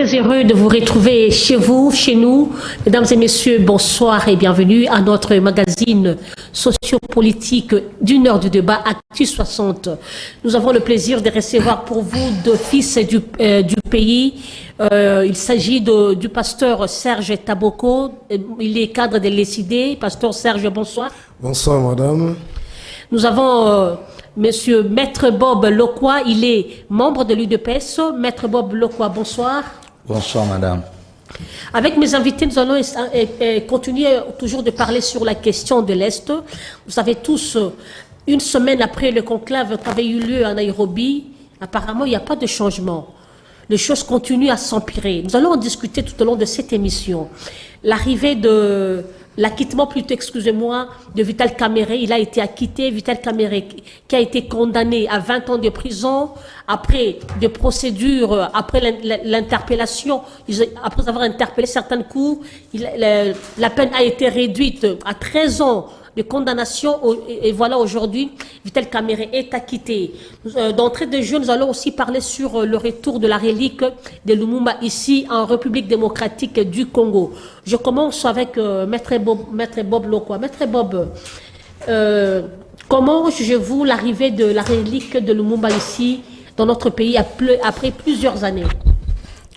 Très heureux de vous retrouver chez vous, chez nous. Mesdames et messieurs, bonsoir et bienvenue à notre magazine sociopolitique d'une heure de débat Actu 60. Nous avons le plaisir de recevoir pour vous deux fils du pays. Il s'agit du pasteur Serge Taboko. Il est cadre de l'ECD. Pasteur Serge, bonsoir. Bonsoir, madame. Nous avons Monsieur Maître Bob Lokwa, il est membre de l'UDPS. Maître Bob Lokwa, bonsoir. Bonsoir, madame. Avec mes invités, nous allons continuer toujours de parler sur la question de l'Est. Vous savez tous, une semaine après le conclave qui avait eu lieu à Nairobi, apparemment, il n'y a pas de changement. Les choses continuent à s'empirer. Nous allons en discuter tout au long de cette émission. L'arrivée de... L'acquittement, plutôt, excusez-moi, de Vital Kamerhe, il a été acquitté. Vital Kamerhe qui a été condamné à 20 ans de prison après des procédures, après l'interpellation, après avoir interpellé certaines cours, la peine a été réduite à 13 ans de condamnation et voilà aujourd'hui, Vital Kamerhe est acquitté. D'entrée de jeu, nous allons aussi parler sur le retour de la relique de Lumumba ici en République démocratique du Congo. Je commence avec Maître Bob Lokwa. Maître Bob, comment jugez-vous l'arrivée de la relique de Lumumba ici dans notre pays après plusieurs années?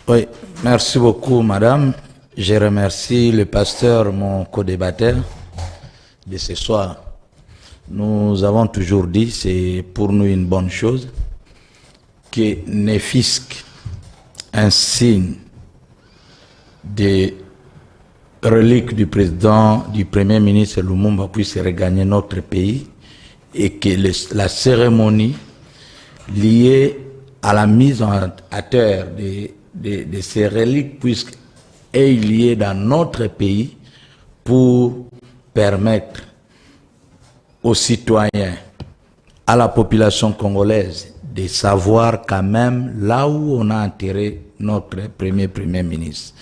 Oui, merci beaucoup, madame. Je remercie le pasteur, mon co-débatteur de ce soir. Nous avons toujours dit, c'est pour nous une bonne chose, que Néfisque, un signe des reliques du président, du premier ministre Lumumba puisse regagner notre pays et que la cérémonie liée à la mise à terre de ces reliques puisse être liée dans notre pays pour permettre aux citoyens, à la population congolaise, de savoir quand même là où on a enterré notre premier ministre.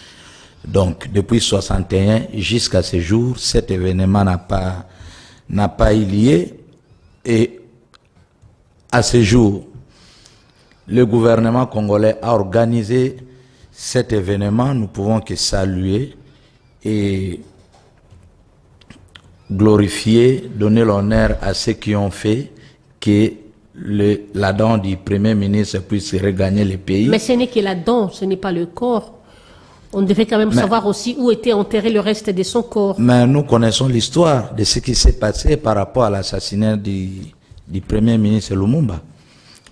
Donc, depuis 1961 jusqu'à ce jour, cet événement n'a pas eu lieu. Et à ce jour, le gouvernement congolais a organisé cet événement. Nous pouvons que saluer et glorifier, donner l'honneur à ceux qui ont fait que la dent du premier ministre puisse regagner le pays. Mais ce n'est que la dent, ce n'est pas le corps. On devait quand même savoir aussi où était enterré le reste de son corps. Mais nous connaissons l'histoire de ce qui s'est passé par rapport à l'assassinat du premier ministre Lumumba.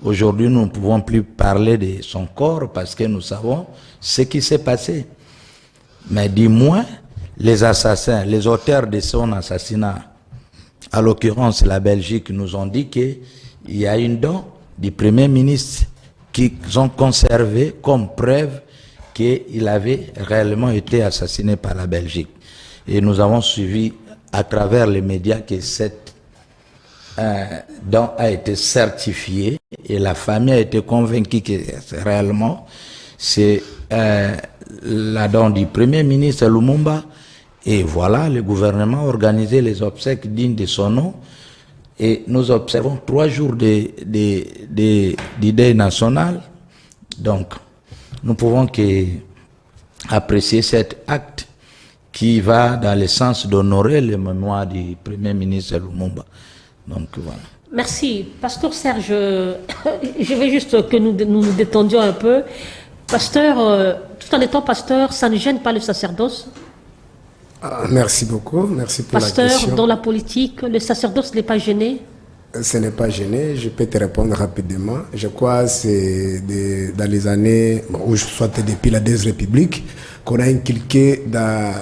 Aujourd'hui, nous ne pouvons plus parler de son corps parce que nous savons ce qui s'est passé. Mais du moins, les assassins, les auteurs de son assassinat, à l'occurrence la Belgique, nous ont dit qu'il y a une dent du premier ministre qu'ils ont conservé comme preuve qu'il avait réellement été assassiné par la Belgique. Et nous avons suivi à travers les médias que cette dent a été certifiée et la famille a été convaincue que réellement c'est la dent du premier ministre Lumumba. Et voilà, le gouvernement a organisé les obsèques dignes de son nom. Et nous observons 3 jours de deuil national. Donc, nous pouvons apprécier cet acte qui va dans le sens d'honorer le mémoire du premier ministre Lumumba. Donc, voilà. Merci. Pasteur Serge, je veux juste que nous détendions un peu. Pasteur, tout en étant pasteur, ça ne gêne pas le sacerdoce? Merci beaucoup, merci pour pasteur, la question. Pasteur, dans la politique, le sacerdoce n'est pas gêné? Ce n'est pas gêné, je peux te répondre rapidement. Je crois que c'est dans les années, ou soit depuis la Deuxième République, qu'on a inculqué dans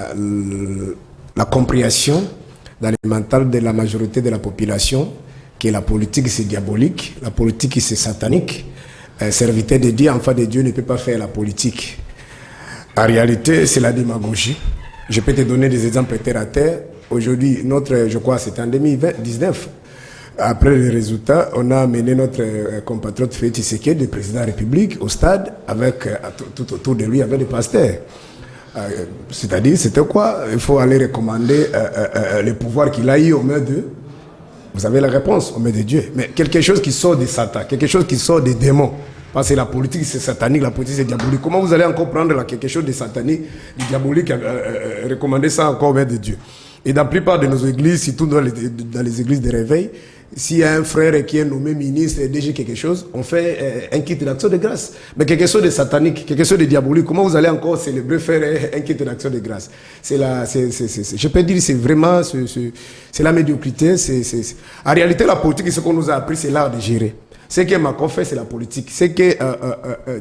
la compréhension, dans le mental de la majorité de la population, que la politique c'est diabolique, la politique c'est satanique. Serviteur de Dieu, enfant de Dieu ne peut pas faire la politique. En réalité, c'est la démagogie. Je peux te donner des exemples terre à terre. Aujourd'hui, je crois, c'était en 2019. Après les résultats, on a amené notre compatriote Félix Tshisekedi, le président de la République, au stade, avec tout autour de lui, avec des pasteurs. C'est-à-dire, c'était quoi? Il faut aller recommander le pouvoir qu'il a eu aux mains de... Vous avez la réponse, aux mains de Dieu. Mais quelque chose qui sort de Satan, quelque chose qui sort des démons. Parce que la politique, c'est satanique, la politique, c'est diabolique. Comment vous allez encore prendre là, quelque chose de satanique, de diabolique, recommander ça encore vers de Dieu? Et dans la plupart de nos églises, surtout dans les églises de réveil, s'il y a un frère qui est nommé ministre et déjà quelque chose, on fait un kit d'action de grâce. Mais quelque chose de satanique, quelque chose de diabolique, comment vous allez encore célébrer, faire un kit d'action de grâce? Je peux dire, c'est vraiment, c'est la médiocrité. En réalité, la politique, ce qu'on nous a appris, c'est l'art de gérer. Ce que Macron fait, c'est la politique. Ce que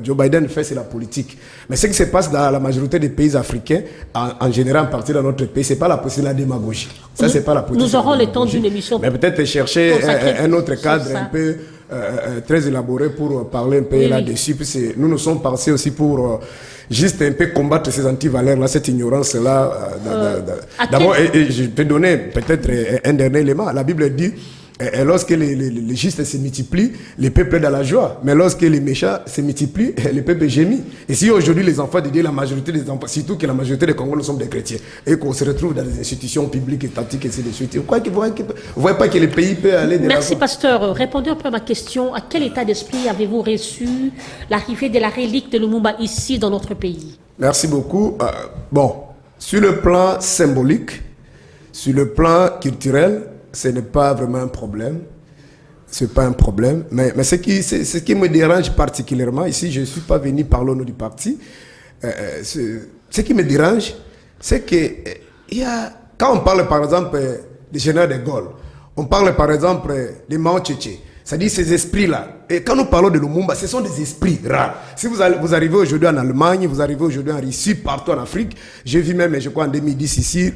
Joe Biden fait, c'est la politique. Mais ce qui se passe dans la majorité des pays africains, en général, en partie dans notre pays, c'est pas la politique, c'est la démagogie. Ça, c'est pas la politique. Nous aurons le temps d'une émission. Mais peut-être chercher un autre cadre un peu très élaboré pour parler un peu là-dessus. Oui. Nous sommes passés aussi pour juste un peu combattre ces antivaleurs-là, cette ignorance-là. D'abord, je peux donner peut-être un dernier élément. La Bible dit, et lorsque les justes se multiplient, les peuples dans la joie. Mais lorsque les méchants se multiplient, les peuples gémissent. Et si aujourd'hui les enfants de Dieu, la majorité des enfants, surtout que la majorité des Congolais sont des chrétiens, et qu'on se retrouve dans des institutions publiques, étatiques, et ainsi de suite, vous ne voyez pas que le pays peut aller de l'avant? Merci, pasteur. Répondez un peu à ma question. À quel état d'esprit avez-vous reçu l'arrivée de la relique de Lumumba ici dans notre pays? Merci beaucoup. Bon, sur le plan symbolique, sur le plan culturel, ce n'est pas vraiment un problème. C'est pas un problème. Mais ce qui me dérange particulièrement, ici, je ne suis pas venu parler au nom du parti. Ce qui me dérange, c'est que quand on parle, par exemple, du général de Gaulle, on parle, par exemple, de Mao Tse-Tse, c'est-à-dire ces esprits-là. Et quand nous parlons de Lumumba, ce sont des esprits rares. Si vous arrivez aujourd'hui en Allemagne, vous arrivez aujourd'hui en Russie, partout en Afrique, j'ai vu même, je crois en 2010 ici,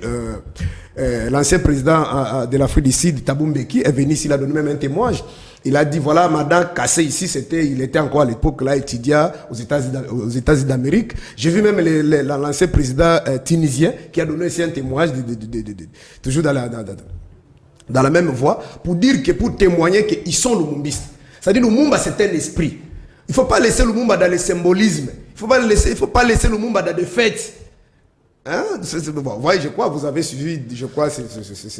l'ancien président de l'Afrique du Sud, Thabo Mbeki, est venu ici, il a donné même un témoignage. Il a dit, voilà, Madame Kassé ici, il était encore à l'époque là, étudiant aux États-Unis d'Amérique. J'ai vu même l'ancien président tunisien qui a donné ici un témoignage, toujours dans la même voie, pour témoigner qu'ils sont lumumbistes. C'est-à-dire, Lumumba, c'est un esprit. Il ne faut pas laisser Lumumba dans le symbolisme. Il ne faut pas laisser Lumumba dans des fêtes. Hein? Bon, voyez, je crois, vous avez suivi, je crois, c'est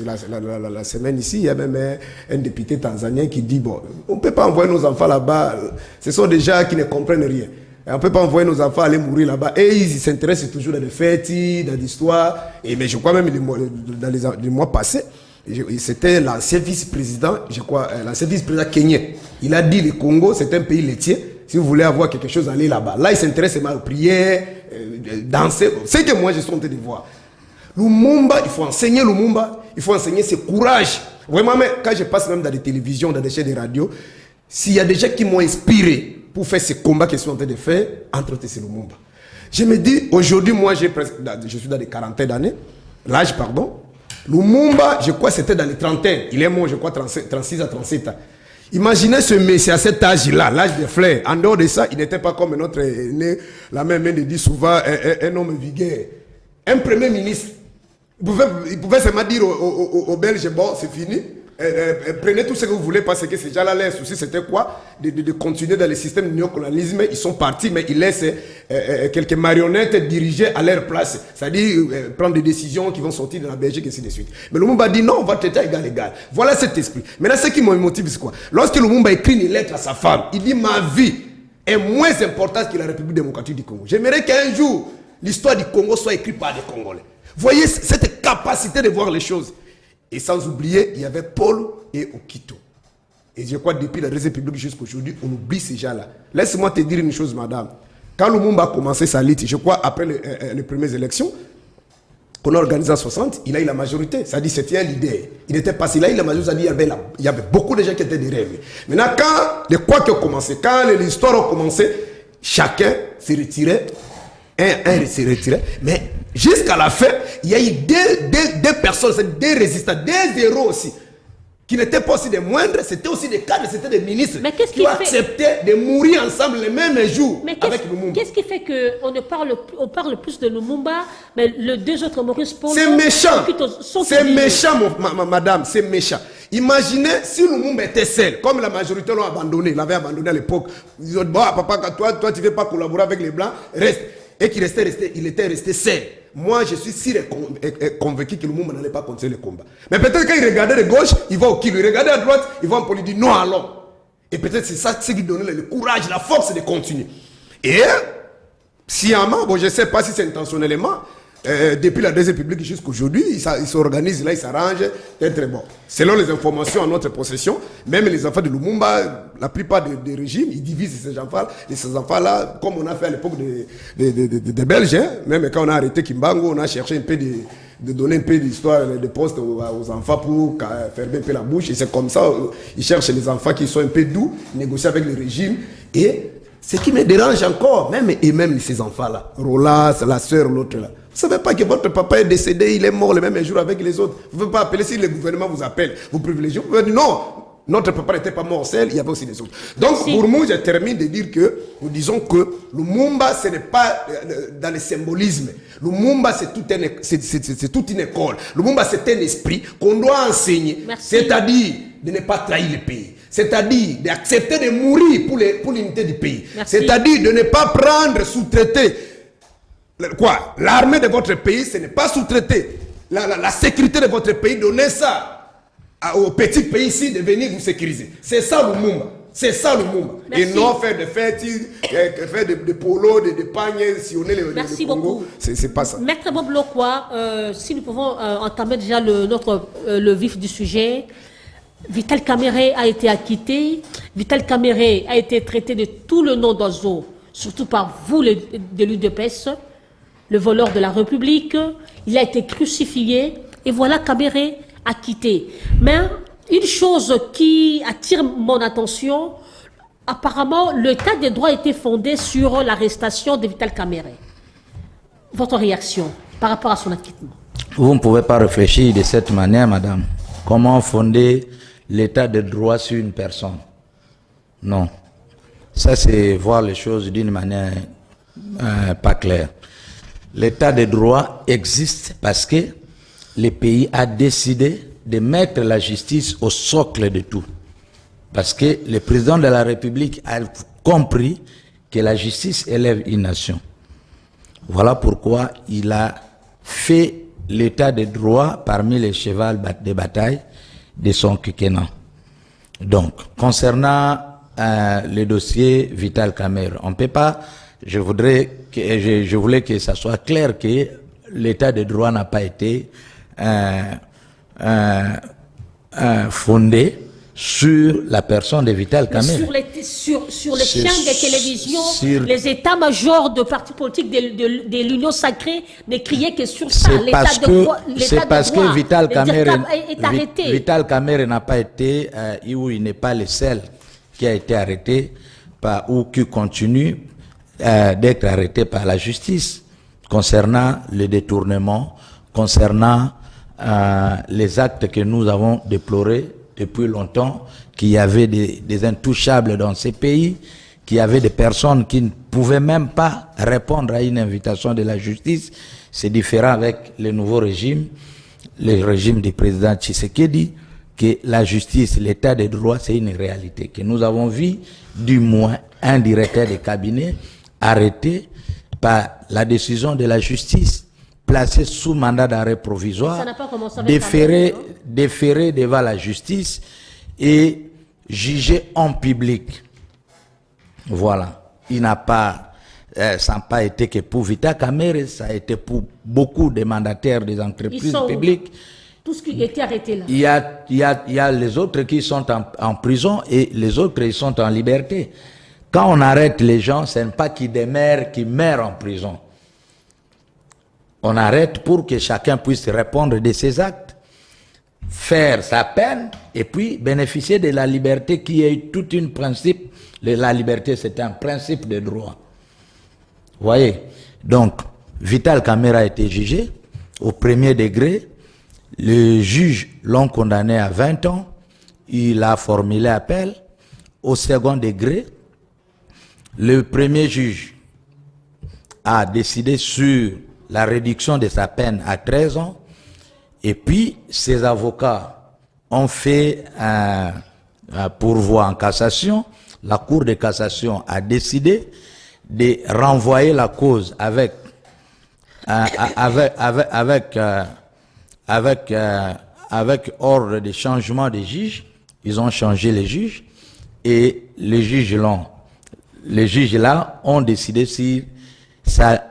la semaine ici, il y a même un député tanzanien qui dit, bon, on ne peut pas envoyer nos enfants là-bas, ce sont des gens qui ne comprennent rien. On ne peut pas envoyer nos enfants aller mourir là-bas. Et ils s'intéressent toujours dans des fêtes, dans l'histoire. Mais je crois même dans les mois passés, c'était l'ancien vice-président, je crois, l'ancien vice-président kenyan. Il a dit le Congo, c'est un pays laitier. Si vous voulez avoir quelque chose, allez là-bas. Là, il s'intéresse aux prières, danser. C'est que moi, je suis en train de voir. Lumumba, il faut enseigner Lumumba, il faut enseigner ce courage. Vraiment, mais quand je passe même dans des télévisions, dans des chaînes de radio, s'il y a des gens qui m'ont inspiré pour faire ce combat qu'ils sont en train de faire, entre autres, c'est Lumumba. Je me dis, aujourd'hui, moi, je suis dans les quarantaines d'années, l'âge, pardon. Lumumba, je crois, c'était dans les trentaines. Il est mort, je crois, 36 à 37 ans. Imaginez ce monsieur à cet âge-là, l'âge des fleurs. En dehors de ça, il n'était pas comme notre aîné, la même main dit souvent, un homme vigueur. Un premier ministre, il pouvait seulement dire aux Belges, bon, c'est fini. Prenez tout ce que vous voulez parce que ces gens-là, leur souci, c'était quoi? De continuer dans le système du néocolonialisme. Ils sont partis, mais ils laissent quelques marionnettes diriger à leur place. C'est-à-dire prendre des décisions qui vont sortir de la Belgique et ainsi de suite. Mais Lumumba dit non, on va traiter égal. Voilà cet esprit. Maintenant, ce qui me motive, c'est quoi? Lorsque Lumumba écrit une lettre à sa femme, il dit ma vie est moins importante que la République démocratique du Congo. J'aimerais qu'un jour, l'histoire du Congo soit écrite par des Congolais. Voyez cette capacité de voir les choses. Et sans oublier, il y avait Paul et Okito. Et je crois que depuis la République jusqu'à aujourd'hui, on oublie ces gens-là. Laisse-moi te dire une chose, madame. Quand Lumumba a commencé sa lutte, je crois après les premières élections, qu'on a organisé en 60, il a eu la majorité. Ça dit c'était un leader. Il était passé là, il a la majorité, ça dit il y avait beaucoup de gens qui étaient derrière lui. Maintenant, quand les couacs ont commencé, quand l'histoire a commencé, chacun s'est retiré. Un s'est retiré. Mais jusqu'à la fin, il y a eu deux personnes, des résistants, des héros aussi, qui n'étaient pas aussi des moindres, c'était aussi des cadres, c'était des ministres qui ont accepté de mourir ensemble le même jour avec Lumumba. Qu'est-ce qui fait qu'on parle plus de Lumumba, mais les deux autres, Maurice Polo, c'est méchant. C'est méchant, madame, c'est méchant. Imaginez si Lumumba était seul, comme la majorité l'ont abandonné, l'avait abandonné à l'époque. Ils disent, bon, papa, toi tu ne veux pas collaborer avec les Blancs, reste. Et qu'il était resté seul. Moi, je suis sûr et convaincu que Lumumba n'allait pas continuer le combat. Mais peut-être qu'il regardait de gauche, il va au kilo. Il regardait à droite, il va en politique. Non, allons. Et peut-être c'est ça qui donnait le courage, la force de continuer. Et sciemment, bon, je ne sais pas si c'est intentionnellement, depuis la Deuxième République jusqu'aujourd'hui, ils s'organisent là, ils s'arrangent. Peut-être bon. Selon les informations en notre possession, même les enfants de Lumumba, la plupart des régimes, ils divisent ces enfants-là, comme on a fait à l'époque des Belges. Hein. Même quand on a arrêté Kimbangu, on a cherché un peu de donner un peu d'histoire, de postes aux enfants pour fermer un peu la bouche. Et c'est comme ça, ils cherchent les enfants qui sont un peu doux, négocier avec le régime. Et ce qui me dérange encore, même ces enfants-là, Rolas, la sœur, l'autre là, vous ne savez pas que votre papa est décédé, il est mort le même jour avec les autres. Vous ne pouvez pas appeler, si le gouvernement vous appelle, vous privilégiez, vous pouvez dire non, notre papa n'était pas mort seul, il y avait aussi des autres. Donc pour moi, je termine de dire que nous disons que Lumumba, ce n'est pas dans le symbolisme. Lumumba, c'est toute une école. Lumumba, c'est un esprit qu'on doit enseigner, c'est-à-dire de ne pas trahir le pays. C'est-à-dire d'accepter de mourir pour l'unité du pays. C'est-à-dire de ne pas prendre, sous-traiter. Quoi? L'armée de votre pays, ce n'est pas sous-traiter. La sécurité de votre pays, donner ça aux petits pays ici de venir vous sécuriser. C'est ça le Lumumba. C'est ça le Lumumba. Et non faire de fêtes, faire de polos, de pagnes, sillonner le Congo. C'est pas ça. Maître Bob Lokwa, si nous pouvons entamer déjà le vif du sujet. Vital Kamerhe a été acquitté. Vital Kamerhe a été traité de tout le nom d'oiseau, surtout par vous, les l'UDPS, le voleur de la République. Il a été crucifié et voilà Kamerhe acquitté. Mais une chose qui attire mon attention, apparemment, l'état des droits était fondé sur l'arrestation de Vital Kamerhe. Votre réaction par rapport à son acquittement? Vous ne pouvez pas réfléchir de cette manière, madame. Comment fonder l'état de droit sur une personne? Non. Ça, c'est voir les choses d'une manière pas claire. L'état de droit existe parce que le pays a décidé de mettre la justice au socle de tout. Parce que le président de la République a compris que la justice élève une nation. Voilà pourquoi il a fait l'état de droit parmi les chevals de bataille de son quinquennat. Donc, concernant le dossier Vital Kamerhe, on ne peut pas, je voulais que ça soit clair que l'état de droit n'a pas été fondé sur la personne de Vital Kamerhe. Sur les chaînes de télévision, les états-majors de partis politiques de l'Union sacrée ne criaient que sur ça. C'est parce que Vital Kamerhe est arrêté. Vital Kamerhe n'a pas été, ou il n'est pas le seul qui a été arrêté ou qui continue d'être arrêté par la justice concernant le détournement, concernant les actes que nous avons déplorés depuis longtemps, qu'il y avait des intouchables dans ces pays, qu'il y avait des personnes qui ne pouvaient même pas répondre à une invitation de la justice. C'est différent avec le nouveau régime, le régime du président Tshisekedi, que la justice, l'état de droit, c'est une réalité. Que nous avons vu, du moins, un directeur de cabinet arrêté par la décision de la justice, placé sous mandat d'arrêt provisoire, déféré devant la justice et jugé en public. Voilà. Il n'a pas, ça n'a pas été que pour Vital Kamerhe, ça a été pour beaucoup de mandataires des entreprises publiques. Tout ce qui était arrêté là. Il y a les autres qui sont en prison et les autres ils sont en liberté. Quand on arrête les gens, ce n'est pas qu'ils meurent en prison. On arrête pour que chacun puisse répondre de ses actes, faire sa peine et puis bénéficier de la liberté qui est tout un principe. La liberté, c'est un principe de droit. Vous voyez? Donc, Vital Kamerhe a été jugé au premier degré. Le juge l'ont condamné à 20 ans. Il a formulé appel. Au second degré, le premier juge a décidé sur la réduction de sa peine à 13 ans. Et puis, ses avocats ont fait un pourvoi en cassation. La Cour de cassation a décidé de renvoyer la cause avec ordre de changement des juges. Ils ont changé les juges. et les juges là ont décidé sur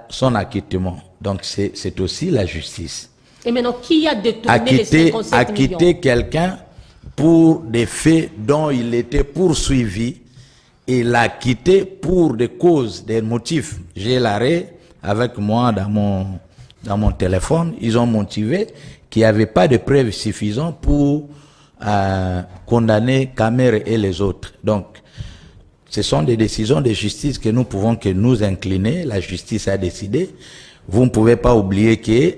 son acquittement. Donc c'est aussi la justice. Et maintenant, qui a détourné les 57 millions? Acquitter quelqu'un pour des faits dont il était poursuivi et l'acquitter pour des causes, des motifs. J'ai l'arrêt avec moi dans mon téléphone. Ils ont motivé qu'il n'y avait pas de preuves suffisantes pour condamner Kamer et les autres. Donc, ce sont des décisions de justice que nous pouvons que nous incliner. La justice a décidé. Vous ne pouvez pas oublier que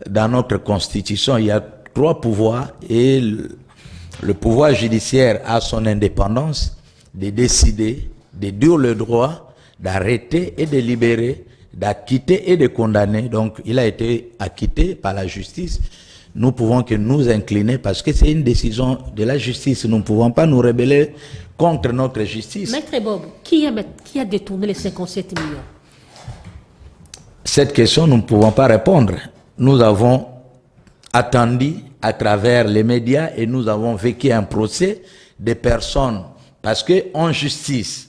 dans notre constitution, il y a 3 pouvoirs et le pouvoir judiciaire a son indépendance de décider, de dire le droit, d'arrêter et de libérer, d'acquitter et de condamner. Donc, il a été acquitté par la justice. Nous pouvons que nous incliner parce que c'est une décision de la justice. Nous ne pouvons pas nous rebeller contre notre justice. Maître Bob, qui a détourné les 57 millions? Cette question, nous ne pouvons pas répondre. Nous avons attendu à travers les médias et nous avons vécu un procès des personnes. Parce que en justice,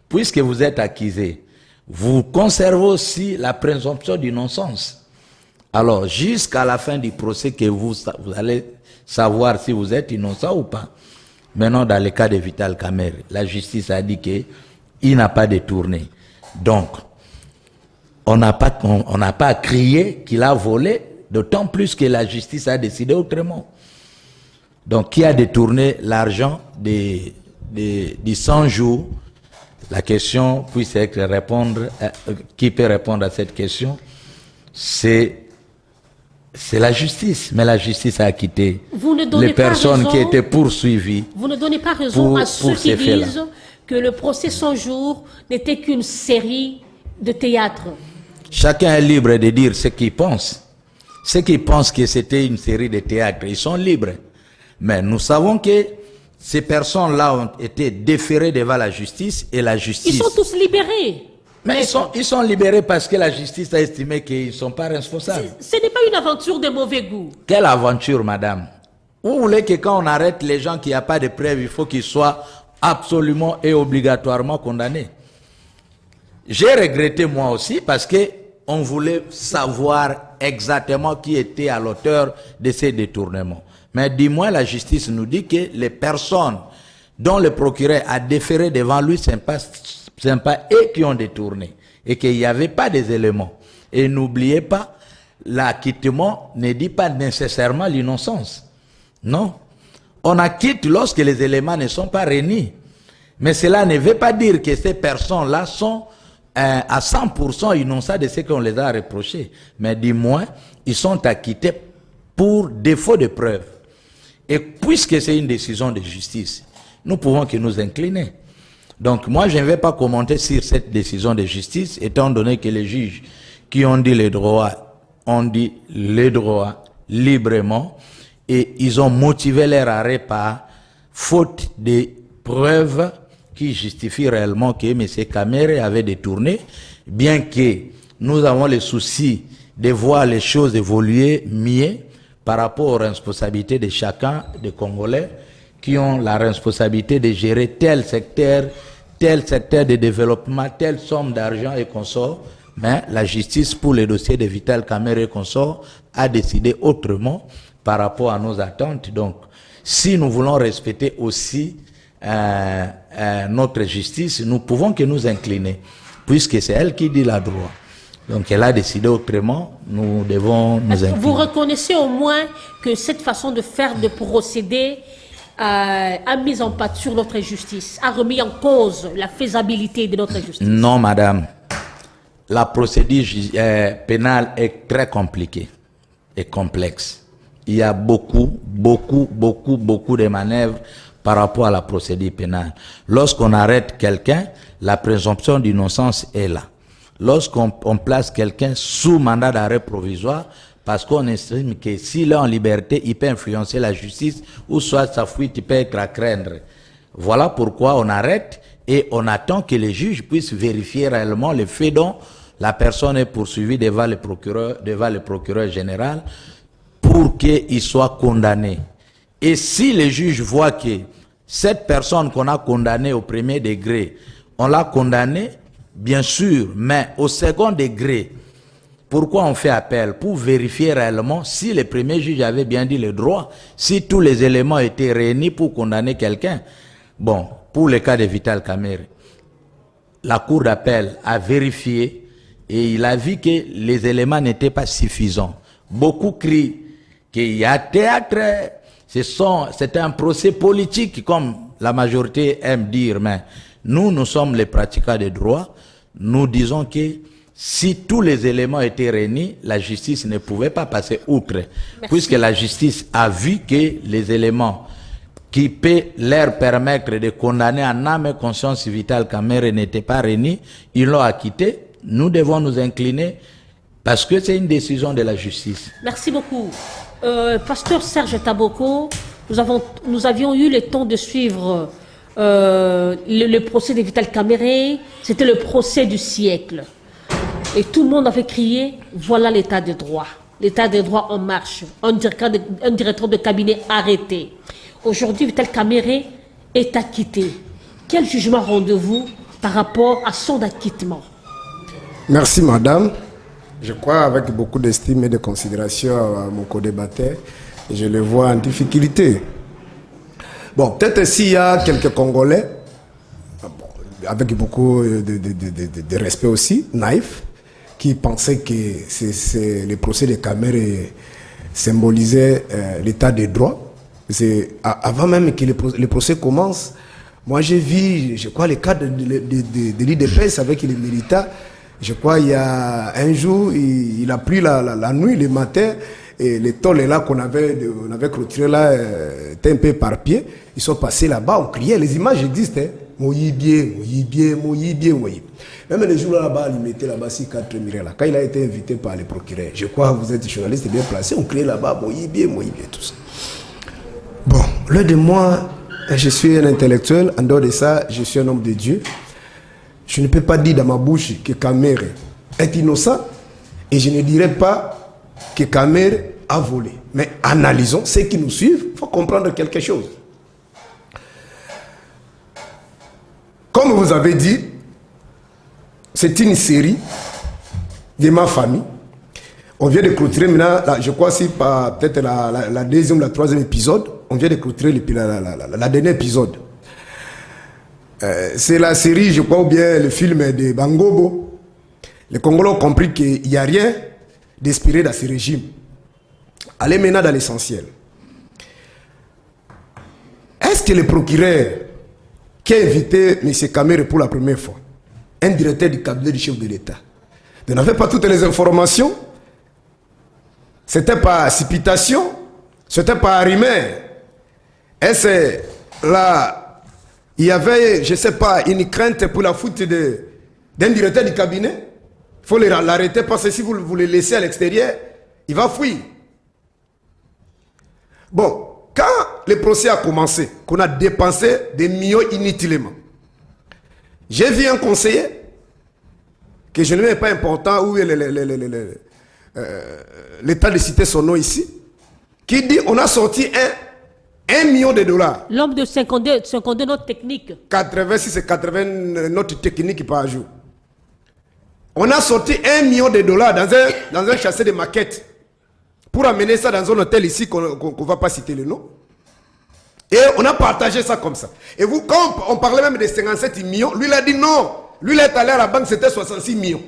puisque vous êtes accusé, vous conservez aussi la présomption d'innocence. Alors, jusqu'à la fin du procès que vous allez savoir si vous êtes innocent ou pas. Maintenant, dans le cas de Vital Kamer, la justice a dit qu'il n'a pas détourné. Donc, on n'a pas crié qu'il a volé, d'autant plus que la justice a décidé autrement. Donc, qui a détourné l'argent des 100 jours? La question puisse être qui peut répondre à cette question? C'est la justice, mais la justice a acquitté les personnes qui étaient poursuivies. Vous ne donnez pas raison à ceux qui disent que le procès 100 jours n'était qu'une série de théâtre. Chacun est libre de dire ce qu'il pense. Ceux qui pensent que c'était une série de théâtre, ils sont libres. Mais nous savons que ces personnes-là ont été déférées devant la justice et la justice... Ils sont tous libérés. Mais ils sont libérés parce que la justice a estimé qu'ils ne sont pas responsables. Ce n'est pas une aventure de mauvais goût. Quelle aventure, madame? Vous voulez que quand on arrête les gens qui n'ont pas de preuves, il faut qu'ils soient absolument et obligatoirement condamnés? J'ai regretté moi aussi parce qu'on voulait savoir exactement qui était à l'auteur de ces détournements. Mais du moins, la justice nous dit que les personnes dont le procureur a déféré devant lui, ce n'est pas eux qui ont détourné et qu'il n'y avait pas des éléments. Et n'oubliez pas, l'acquittement ne dit pas nécessairement l'innocence. Non. On acquitte lorsque les éléments ne sont pas réunis. Mais cela ne veut pas dire que ces personnes-là sont à 100% innocents de ce qu'on les a reprochés. Mais du moins, ils sont acquittés pour défaut de preuves. Et puisque c'est une décision de justice, nous pouvons que nous incliner. Donc moi, je ne vais pas commenter sur cette décision de justice, étant donné que les juges qui ont dit les droits librement, et ils ont motivé leur arrêt par faute de preuves qui justifient réellement que M. Kamer avait détourné, bien que nous avons le souci de voir les choses évoluer mieux par rapport aux responsabilités de chacun des Congolais qui ont la responsabilité de gérer tel secteur de développement, telle somme d'argent et consorts. Mais la justice pour les dossiers de Vital Kamer et consorts a décidé autrement par rapport à nos attentes. Donc, si nous voulons respecter aussi notre justice, nous pouvons que nous incliner, puisque c'est elle qui dit la droit. Donc elle a décidé autrement, nous devons nous incliner. Vous reconnaissez au moins que cette façon de faire, de procéder, a mis en pâture notre justice, a remis en cause la faisabilité de notre justice? Non, madame. La procédure pénale est très compliquée et complexe. Il y a beaucoup de manœuvres par rapport à la procédure pénale. Lorsqu'on arrête quelqu'un, la présomption d'innocence est là. Lorsqu'on place quelqu'un sous mandat d'arrêt provisoire, parce qu'on estime que s'il est en liberté, il peut influencer la justice, ou soit sa fuite peut être à craindre. Voilà pourquoi on arrête et on attend que les juges puissent vérifier réellement les faits dont la personne est poursuivie devant le procureur général pour qu'il soit condamné. Et si les juges voient que Cette personne qu'on a condamnée au premier degré, on l'a condamnée, bien sûr, mais au second degré. Pourquoi on fait appel? Pour vérifier réellement si le premier juge avait bien dit le droit, si tous les éléments étaient réunis pour condamner quelqu'un. Bon, pour le cas de Vital Kamerhe, la cour d'appel a vérifié et il a vu que les éléments n'étaient pas suffisants. Beaucoup crient qu'il y a théâtre, c'est un procès politique comme la majorité aime dire, mais nous sommes les pratiquants de droit, nous disons que si tous les éléments étaient réunis, la justice ne pouvait pas passer outre. Merci. Puisque la justice a vu que les éléments qui peuvent leur permettre de condamner en âme et conscience Vital Kamerhe n'étaient pas réunis, ils l'ont acquitté. Nous devons nous incliner parce que c'est une décision de la justice. Merci beaucoup. Pasteur Serge Taboko, nous avions eu le temps de suivre le procès de Vital Kamerhe. C'était le procès du siècle. Et tout le monde avait crié, voilà l'état de droit. L'état de droit en marche. Un directeur de cabinet arrêté. Aujourd'hui, Vital Kamerhe est acquitté. Quel jugement rendez-vous par rapport à son acquittement? Merci madame. Je crois avec beaucoup d'estime et de considération à mon co-débatteur. Je le vois en difficulté. Bon, peut-être s'il y a quelques Congolais, avec beaucoup de respect aussi, naïfs, qui pensaient que le procès de Kamerhe symbolisait l'état de droit. Avant même que le procès commence, moi j'ai vu, je crois, le cas de l'IDPS avec les militaires. Je crois il y a un jour, il a pris la nuit, le matin, et les tôles là qu'on avait clôturé là, étaient un peu éparpillés. Ils sont passés là-bas, on criait, les images existent. Hein. Moyibie. Même les jours là-bas, ils mettaient là-bas 4 mirés là. Quand il a été invité par les procureurs, je crois que vous êtes journaliste bien placé, on criait là-bas, Moyibie, tout ça. Bon, l'un de moi, je suis un intellectuel, en dehors de ça, je suis un homme de Dieu. Je ne peux pas dire dans ma bouche que Kamerhe est innocent et je ne dirais pas que Kamerhe a volé. Mais analysons ceux qui nous suivent, il faut comprendre quelque chose. Comme vous avez dit, c'est une série de ma famille. On vient de clôturer maintenant, je crois si peut-être la deuxième ou la troisième épisode, on vient de clôturer la dernière épisode. C'est la série, je crois, ou bien le film de Bangobo. Les Congolais ont compris qu'il n'y a rien d'inspiré dans ce régime. Allez maintenant dans l'essentiel. Est-ce que le procureur qui a invité M. Kamerhe pour la première fois, un directeur du cabinet du chef de l'État, n'avait pas toutes les informations? C'était pas supputation, c'était pas rumeur. Est-ce là, il y avait, je ne sais pas, une crainte pour la faute d'un directeur du cabinet? Il faut l'arrêter parce que si vous le laissez à l'extérieur, il va fuir. Bon, quand le procès a commencé, qu'on a dépensé des millions inutilement, j'ai vu un conseiller que je ne mets pas important, où l'état de citer son nom ici, qui dit on a sorti $1 million. L'homme de 52 notes techniques. 86 et 80 notes techniques par jour. On a sorti $1 million dans un chassé de maquettes pour amener ça dans un hôtel ici qu'on ne va pas citer le nom. Et on a partagé ça comme ça. Et vous, quand on parlait même de 57 millions, lui il a dit non. Lui il est allé à la banque, c'était 66 millions.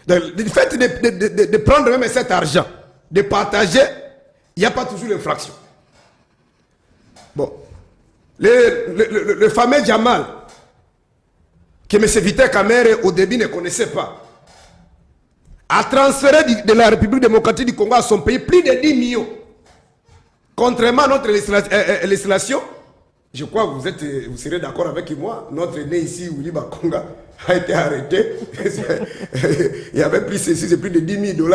Donc, le fait de prendre même cet argent, de partager, il n'y a pas toujours l'infraction. Bon. Le fameux Jamal, que M. Vital Kamerhe au début ne connaissait pas, a transféré de la République démocratique du Congo à son pays plus de 10 millions. Contrairement à notre législation, je crois que vous serez d'accord avec moi, notre né ici, Willy Bakonga, a été arrêté. Il y avait plus de $10 000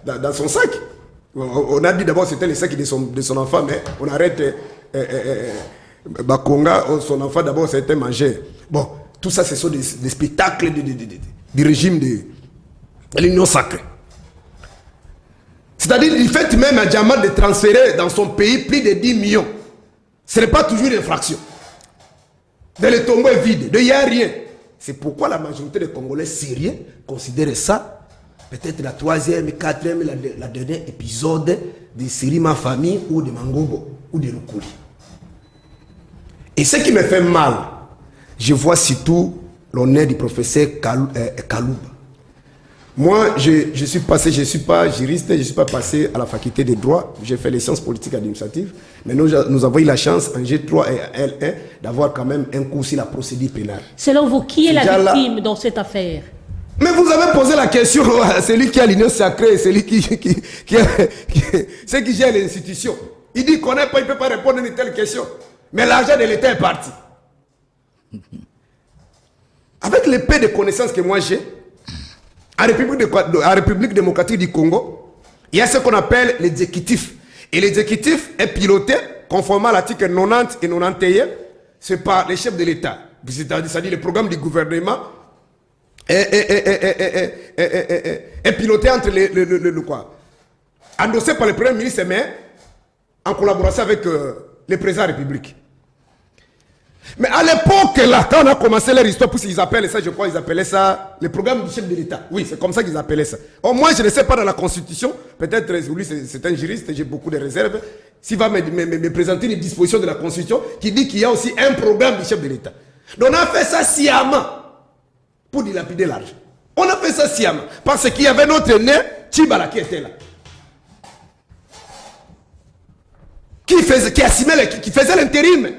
dans son sac. On a dit d'abord que c'était le sac de son enfant, mais on arrête Bakonga, son enfant d'abord c'était mangé. Bon, tout ça ce sont des spectacles du régime de l'Union sacrée. C'est-à-dire du fait même à Jamal de transférer dans son pays plus de 10 millions. Ce n'est pas toujours une infraction. Dans le tombeau est vide, il n'y a rien. C'est pourquoi la majorité des Congolais sérieux considèrent ça, peut-être la troisième, quatrième, la dernière épisode de série Ma Famille ou de Mangobo ou de Rukuli. Et ce qui me fait mal, je vois surtout l'honneur du professeur Kalouba. Moi, je suis passé, je ne suis pas juriste, je ne suis pas passé à la faculté de droit, j'ai fait les sciences politiques et administratives, mais nous avons eu la chance en G3 et L1 d'avoir quand même un cours sur la procédure pénale. Selon vous, qui est la victime dans cette affaire? Mais vous avez posé la question à celui qui a l'union sacrée, celui qui gère les institutions. Il dit qu'on n'est pas, il ne peut pas répondre à une telle question. Mais l'argent de l'État est parti. Avec le peu de connaissances que moi j'ai, en République démocratique du Congo, il y a ce qu'on appelle l'exécutif. Et l'exécutif est piloté, conformément à l'article 90 et 91, c'est par les chefs de l'État. C'est-à-dire le programme du gouvernement est piloté entre le quoi, endossé par le Premier ministre, mais en collaboration avec le président de la République. Mais à l'époque, là, quand on a commencé leur histoire, ils appellent ça, je crois, ils appelaient ça le programme du chef de l'État. Oui, c'est comme ça qu'ils appelaient ça. Au moins, je ne sais pas dans la Constitution, peut-être lui, c'est un juriste, j'ai beaucoup de réserves, s'il va me présenter une disposition de la Constitution qui dit qu'il y a aussi un programme du chef de l'État. Donc on a fait ça sciemment pour dilapider l'argent. On a fait ça sciemment parce qu'il y avait notre aîné, Tchibala, qui était là. Qui faisait l'intérim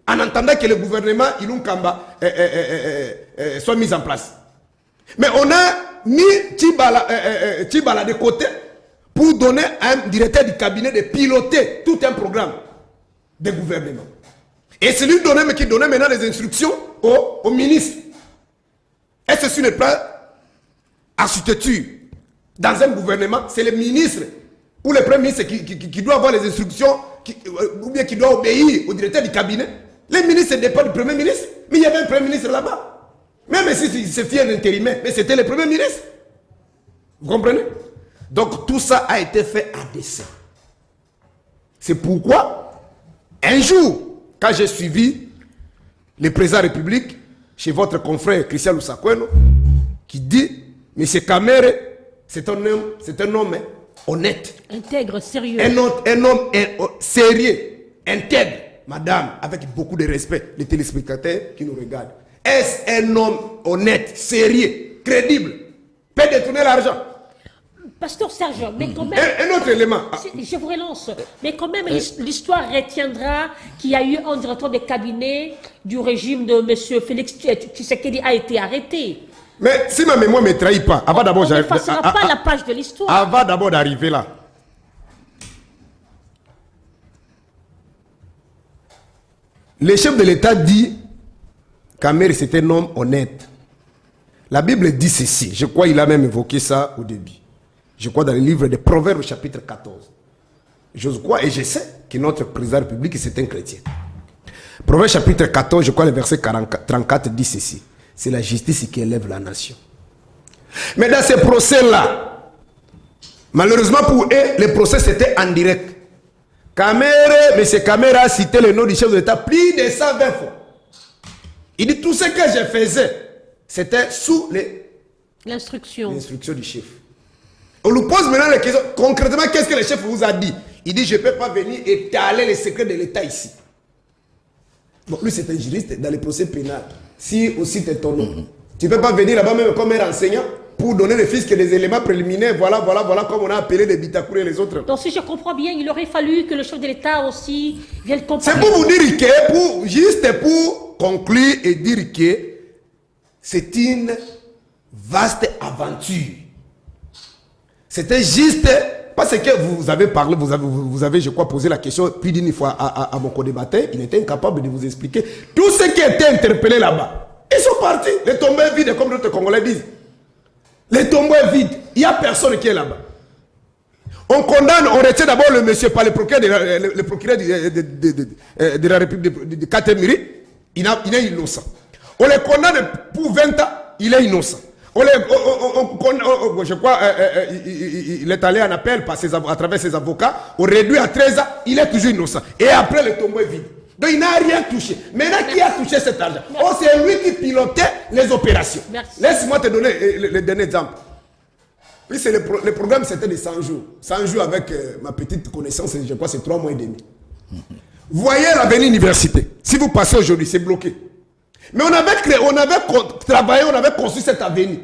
en entendant que le gouvernement Ilunkamba soit mis en place. Mais on a mis Tchibala de côté pour donner à un directeur du cabinet de piloter tout un programme de gouvernement. Et c'est lui qui donnait maintenant les instructions au ministre. Et ceci n'est pas architecture. Dans un gouvernement, c'est le ministre ou le premier ministre qui doit avoir les instructions ou bien qui doit obéir au directeur du cabinet. Les ministres ne dépendent du premier ministre, mais il y avait un premier ministre là-bas. Même si c'est fier d'intérimaire, mais c'était le premier ministre. Vous comprenez? Donc tout ça a été fait à dessein. C'est pourquoi, un jour, quand j'ai suivi le président de la République, chez votre confrère Christian Lusakweno, qui dit, M. Kamere, c'est un homme honnête. Intègre, sérieux. Un homme sérieux, intègre. Madame, avec beaucoup de respect, les téléspectateurs qui nous regardent. Est-ce un homme honnête, sérieux, crédible, peut détourner l'argent? Pasteur Serge, mais quand même... Un autre élément. Je vous relance. Mais quand même, l'histoire retiendra qu'il y a eu un directeur de cabinet du régime de M. Félix Tshisekedi a été arrêté. Mais si ma mémoire ne me trahit pas, avant d'abord... On n'effacera pas la page de l'histoire. Avant d'abord d'arriver là. Le chef de l'État dit qu'Amer c'est un homme honnête. La Bible dit ceci. Je crois qu'il a même évoqué ça au début. Je crois dans le livre des Proverbes chapitre 14. Je crois et je sais que notre président de la République c'est un chrétien. Proverbes chapitre 14, je crois le verset 34 dit ceci. C'est la justice qui élève la nation. Mais dans ces procès-là, malheureusement pour eux, le procès c'était en direct. M. Kamere a cité le nom du chef de l'État plus de 120 fois. Il dit tout ce que je faisais, c'était sous l'instruction du chef. On lui pose maintenant la question, concrètement, qu'est-ce que le chef vous a dit? Il dit, je ne peux pas venir étaler les secrets de l'État ici. Bon, lui, c'est un juriste dans les procès pénals. Si aussi tu es ton nom, tu ne peux pas venir là-bas même comme un enseignant pour donner le fisc des éléments préliminaires, voilà, comme on a appelé les Bitakour et les autres. Donc si je comprends bien, il aurait fallu que le chef de l'État aussi vienne comparer. C'est pour vous dire que, juste pour conclure et dire que c'est une vaste aventure. C'était juste parce que vous avez parlé, vous avez, je crois, posé la question plus d'une fois à mon co-débatteur. Il était incapable de vous expliquer tout ce qui était interpellé là-bas. Ils sont partis. Les tombeaux est vide, comme d'autres Congolais disent. Les tombeaux est vide. Il n'y a personne qui est là-bas. On condamne, on retient d'abord le monsieur par le procureur de la République de Katemiri. Il est innocent. On le condamne pour 20 ans. Il est innocent. Je crois il est allé en appel à travers ses avocats. On réduit à 13 ans. Il est toujours innocent. Et après, le tombeau est vide. Donc il n'a rien touché. Maintenant, qui a touché cet argent? Oh, c'est lui qui pilotait les opérations. Laisse-moi te donner le dernier exemple. Puis le programme, c'était de 100 jours. 100 jours avec ma petite connaissance, je crois que c'est 3 mois et demi. Voyez l'avenue université. Si vous passez aujourd'hui, c'est bloqué. Mais on avait créé, on avait travaillé, on avait construit cette avenue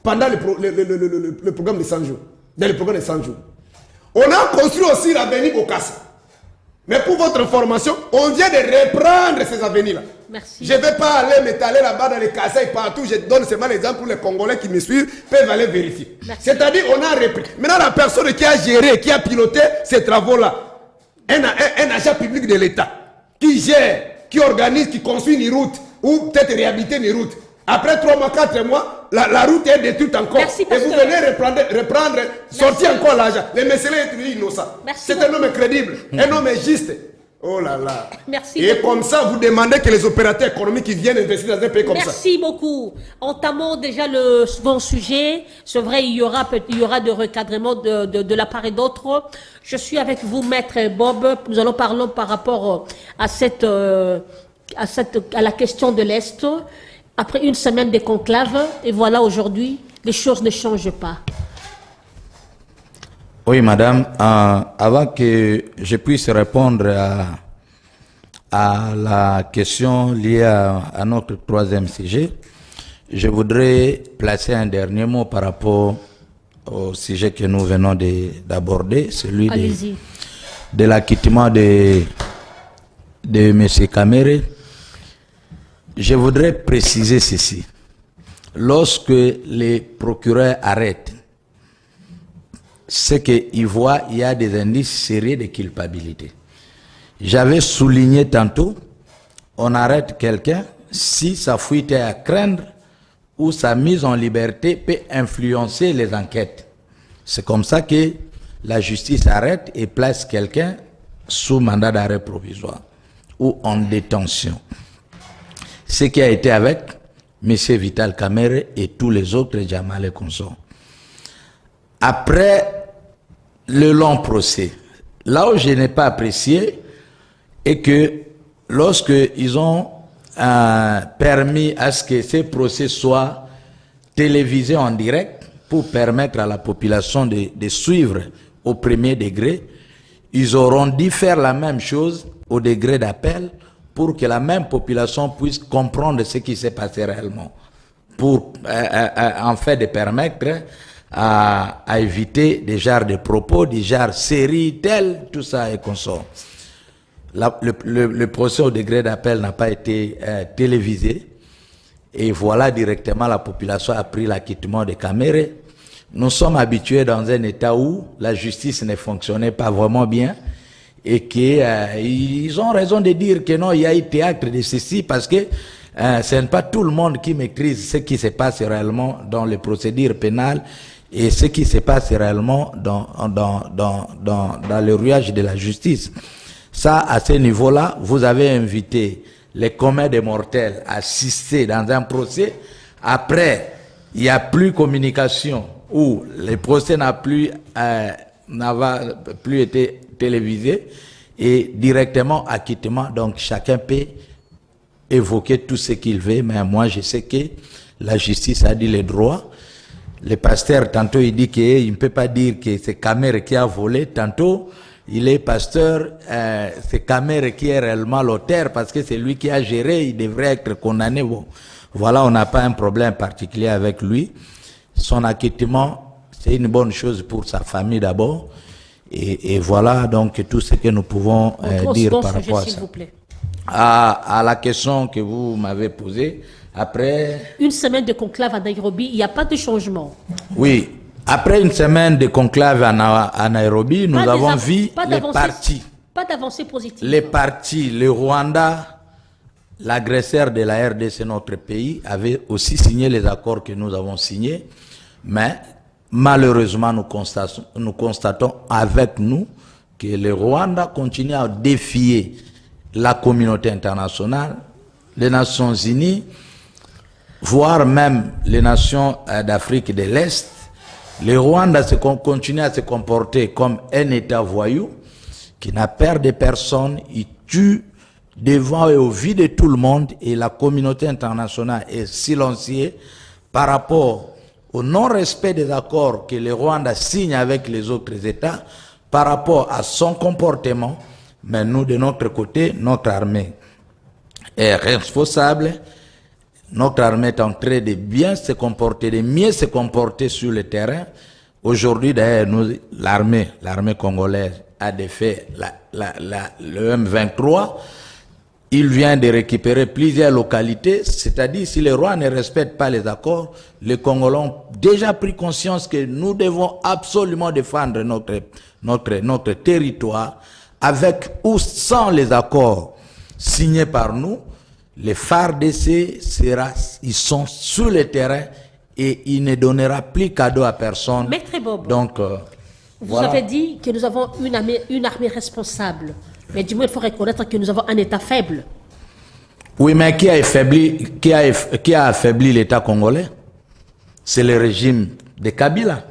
pendant le programme de 100 jours. Dans le programme de 100 jours. On a construit aussi l'avenue Bokassa. Mais pour votre information, on vient de reprendre ces avenues-là. Merci. Je ne vais pas aller m'étaler là-bas dans les Kassai partout. Je donne seulement l'exemple pour les Congolais qui me suivent, peuvent aller vérifier. C'est-à-dire, on a repris. Maintenant, la personne qui a géré, qui a piloté ces travaux-là, un agent public de l'État, qui gère, qui organise, qui construit une route, ou peut-être réhabiliter une route. Après 3 mois, 4 mois, la route est détruite encore. Merci, et vous venez reprendre sortir encore l'argent. Le monsieur est innocent. C'est un homme crédible, un homme juste. Oh là là. Merci et beaucoup. comme ça, vous demandez que les opérateurs économiques qui viennent investir dans un pays comme ça. Merci beaucoup. Entamons déjà le second sujet. C'est vrai, il y aura de recadrement de la part et d'autre. Je suis avec vous, Maître Bob. Nous allons parler par rapport à la question de l'Est. Après une semaine de conclave, et voilà aujourd'hui, les choses ne changent pas. Oui, madame. Avant que je puisse répondre à la question liée à notre troisième sujet, je voudrais placer un dernier mot par rapport au sujet que nous venons d'aborder, celui de l'acquittement de M. Kamere. Je voudrais préciser ceci. Lorsque les procureurs arrêtent, c'est qu'ils voient il y a des indices sérieux de culpabilité. J'avais souligné tantôt, on arrête quelqu'un si sa fuite est à craindre ou sa mise en liberté peut influencer les enquêtes. C'est comme ça que la justice arrête et place quelqu'un sous mandat d'arrêt provisoire ou en détention. Ce qui a été avec M. Vital Kamere et tous les autres Jamal et consorts. Après le long procès, là où je n'ai pas apprécié est que lorsque ils ont permis à ce que ces procès soient télévisés en direct pour permettre à la population de suivre au premier degré, ils auront dû faire la même chose au degré d'appel pour que la même population puisse comprendre ce qui s'est passé réellement, pour en fait de permettre à éviter des genres de propos, des genres séries telles, tout ça et consort. Le procès au degré d'appel n'a pas été télévisé et voilà directement la population a pris l'acquittement de Kamere. Nous sommes habitués dans un état où la justice ne fonctionnait pas vraiment bien et qu'ils ont raison de dire que non, il y a eu théâtre de ceci parce que ce n'est pas tout le monde qui maîtrise ce qui se passe réellement dans les procédures pénales et ce qui se passe réellement dans le rouage de la justice. Ça, à ce niveau-là, vous avez invité les communs des mortels à assister dans un procès. Après, il n'y a plus communication où le procès n'a plus été télévisé et directement acquittement. Donc, chacun peut évoquer tout ce qu'il veut, mais moi, je sais que la justice a dit les droits. Le pasteur, tantôt, il dit qu'il ne peut pas dire que c'est Kamere qui a volé. Tantôt, il est pasteur, c'est Kamere qui est réellement l'auteur parce que c'est lui qui a géré, il devrait être condamné. Bon, voilà, on n'a pas un problème particulier avec lui. Son acquittement, c'est une bonne chose pour sa famille d'abord. Et voilà donc tout ce que nous pouvons dire par rapport à ça. À la question que vous m'avez posée, après... Une semaine de conclave à Nairobi, il n'y a pas de changement. Oui. Après une semaine de conclave à Nairobi, nous avons vu les partis. Pas d'avancée positive. Les partis, le Rwanda, l'agresseur de la RDC, notre pays, avait aussi signé les accords que nous avons signés. Mais malheureusement, nous constatons avec nous que le Rwanda continue à défier la communauté internationale, les Nations Unies, voire même les nations d'Afrique de l'Est. Le Rwanda continue à se comporter comme un État voyou qui n'a peur de personne. Il tue devant et au vu de tout le monde, et la communauté internationale est silencieuse par rapport au non-respect des accords que le Rwanda signe avec les autres États, par rapport à son comportement. Mais nous, de notre côté, notre armée est responsable. Notre armée est en train de bien se comporter, de mieux se comporter sur le terrain. Aujourd'hui, d'ailleurs, l'armée congolaise a défait le M23. Il vient de récupérer plusieurs localités, c'est-à-dire si les Rwandais ne respectent pas les accords, les Congolais ont déjà pris conscience que nous devons absolument défendre notre territoire, avec ou sans les accords signés par nous. Les FARDC ils sont sur le terrain et il ne donnera plus cadeau à personne. Maître Bob, donc, vous avez dit que nous avons une armée responsable. Mais du moins, il faut reconnaître que nous avons un État faible. Oui, mais qui a affaibli l'État congolais? C'est le régime de Kabila.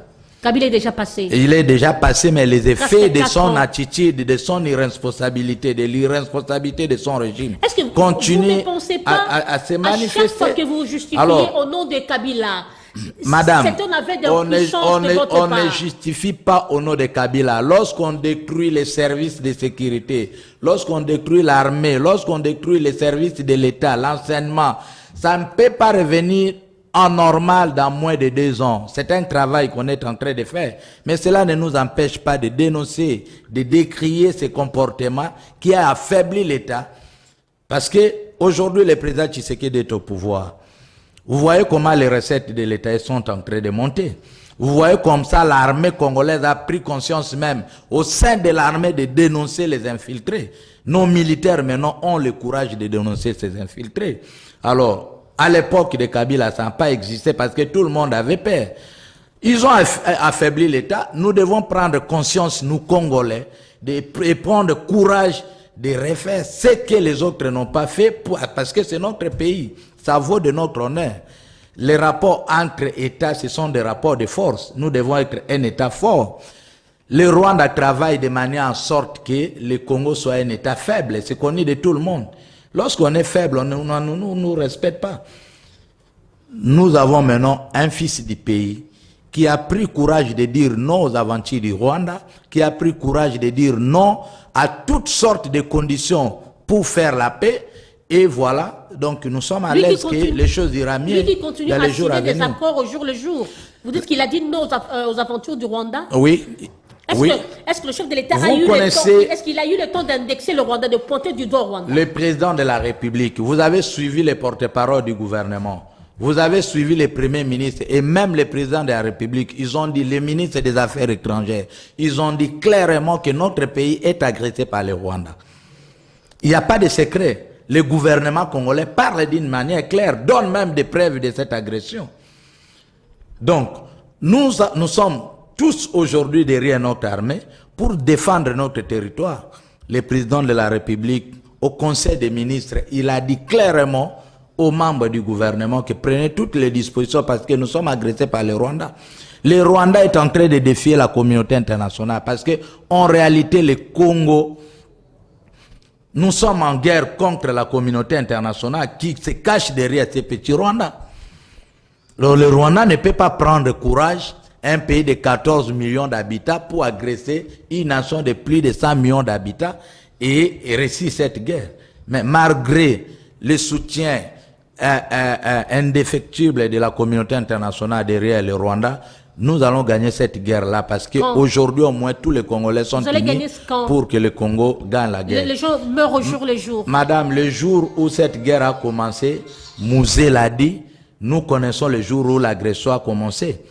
Kabila est déjà passé. Il est déjà passé, mais les effets de son attitude, de son irresponsabilité, de l'irresponsabilité de son régime continuent vous ne pensez pas à se manifester. À chaque fois que vous justifiez au nom de Kabila, Madame, on ne justifie pas au nom de Kabila. Lorsqu'on détruit les services de sécurité, lorsqu'on détruit l'armée, lorsqu'on détruit les services de l'État, l'enseignement, ça ne peut pas revenir en normal dans moins de 2 ans. C'est un travail qu'on est en train de faire. Mais cela ne nous empêche pas de dénoncer, de décrier ces comportements qui a affaibli l'État. Parce que aujourd'hui, le président Tshisekedi est au pouvoir. Vous voyez comment les recettes de l'État sont en train de monter. Vous voyez comme ça l'armée congolaise a pris conscience même au sein de l'armée de dénoncer les infiltrés. Nos militaires maintenant ont le courage de dénoncer ces infiltrés. Alors, à l'époque de Kabila, ça n'a pas existé parce que tout le monde avait peur. Ils ont affaibli l'État. Nous devons prendre conscience, nous Congolais, et prendre courage de refaire ce que les autres n'ont pas fait parce que c'est notre pays. Ça vaut de notre honneur. Les rapports entre États, ce sont des rapports de force. Nous devons être un État fort. Le Rwanda travaille de manière en sorte que le Congo soit un État faible. C'est connu de tout le monde. Lorsqu'on est faible, on ne nous respecte pas. Nous avons maintenant un fils du pays qui a pris courage de dire non aux aventures du Rwanda, qui a pris courage de dire non à toutes sortes de conditions pour faire la paix. Et voilà, donc nous sommes à l'aise que les choses iront mieux dans les jours à venir. Des accords au jour le jour. Vous dites qu'il a dit non aux aventures du Rwanda? Oui. Est-ce que le chef de l'État a eu le temps d'indexer le Rwanda, de pointer du doigt Rwanda? Le président de la République, vous avez suivi les porte-parole du gouvernement. Vous avez suivi les premiers ministres et même les présidents de la République. Ils ont dit, les ministres des Affaires étrangères, ils ont dit clairement que notre pays est agressé par le Rwanda. Il n'y a pas de secret. Le gouvernement congolais parle d'une manière claire, donne même des preuves de cette agression. Donc, nous sommes tous aujourd'hui derrière notre armée pour défendre notre territoire. Le président de la République, au Conseil des ministres, il a dit clairement aux membres du gouvernement que prenaient toutes les dispositions parce que nous sommes agressés par le Rwanda. Le Rwanda est en train de défier la communauté internationale parce que, en réalité, le Congo, nous sommes en guerre contre la communauté internationale qui se cache derrière ces petits Rwandais. Alors, le Rwanda ne peut pas prendre courage, un pays de 14 millions d'habitants, pour agresser une nation de plus de 100 millions d'habitants et réussir cette guerre. Mais malgré le soutien indéfectible de la communauté internationale derrière le Rwanda, nous allons gagner cette guerre-là parce qu'aujourd'hui, au moins, tous les Congolais sont unis pour que le Congo gagne la guerre. Les gens meurent au jour le jour. Madame, le jour où cette guerre a commencé, Mouzé l'a dit, nous connaissons le jour où l'agression a commencé.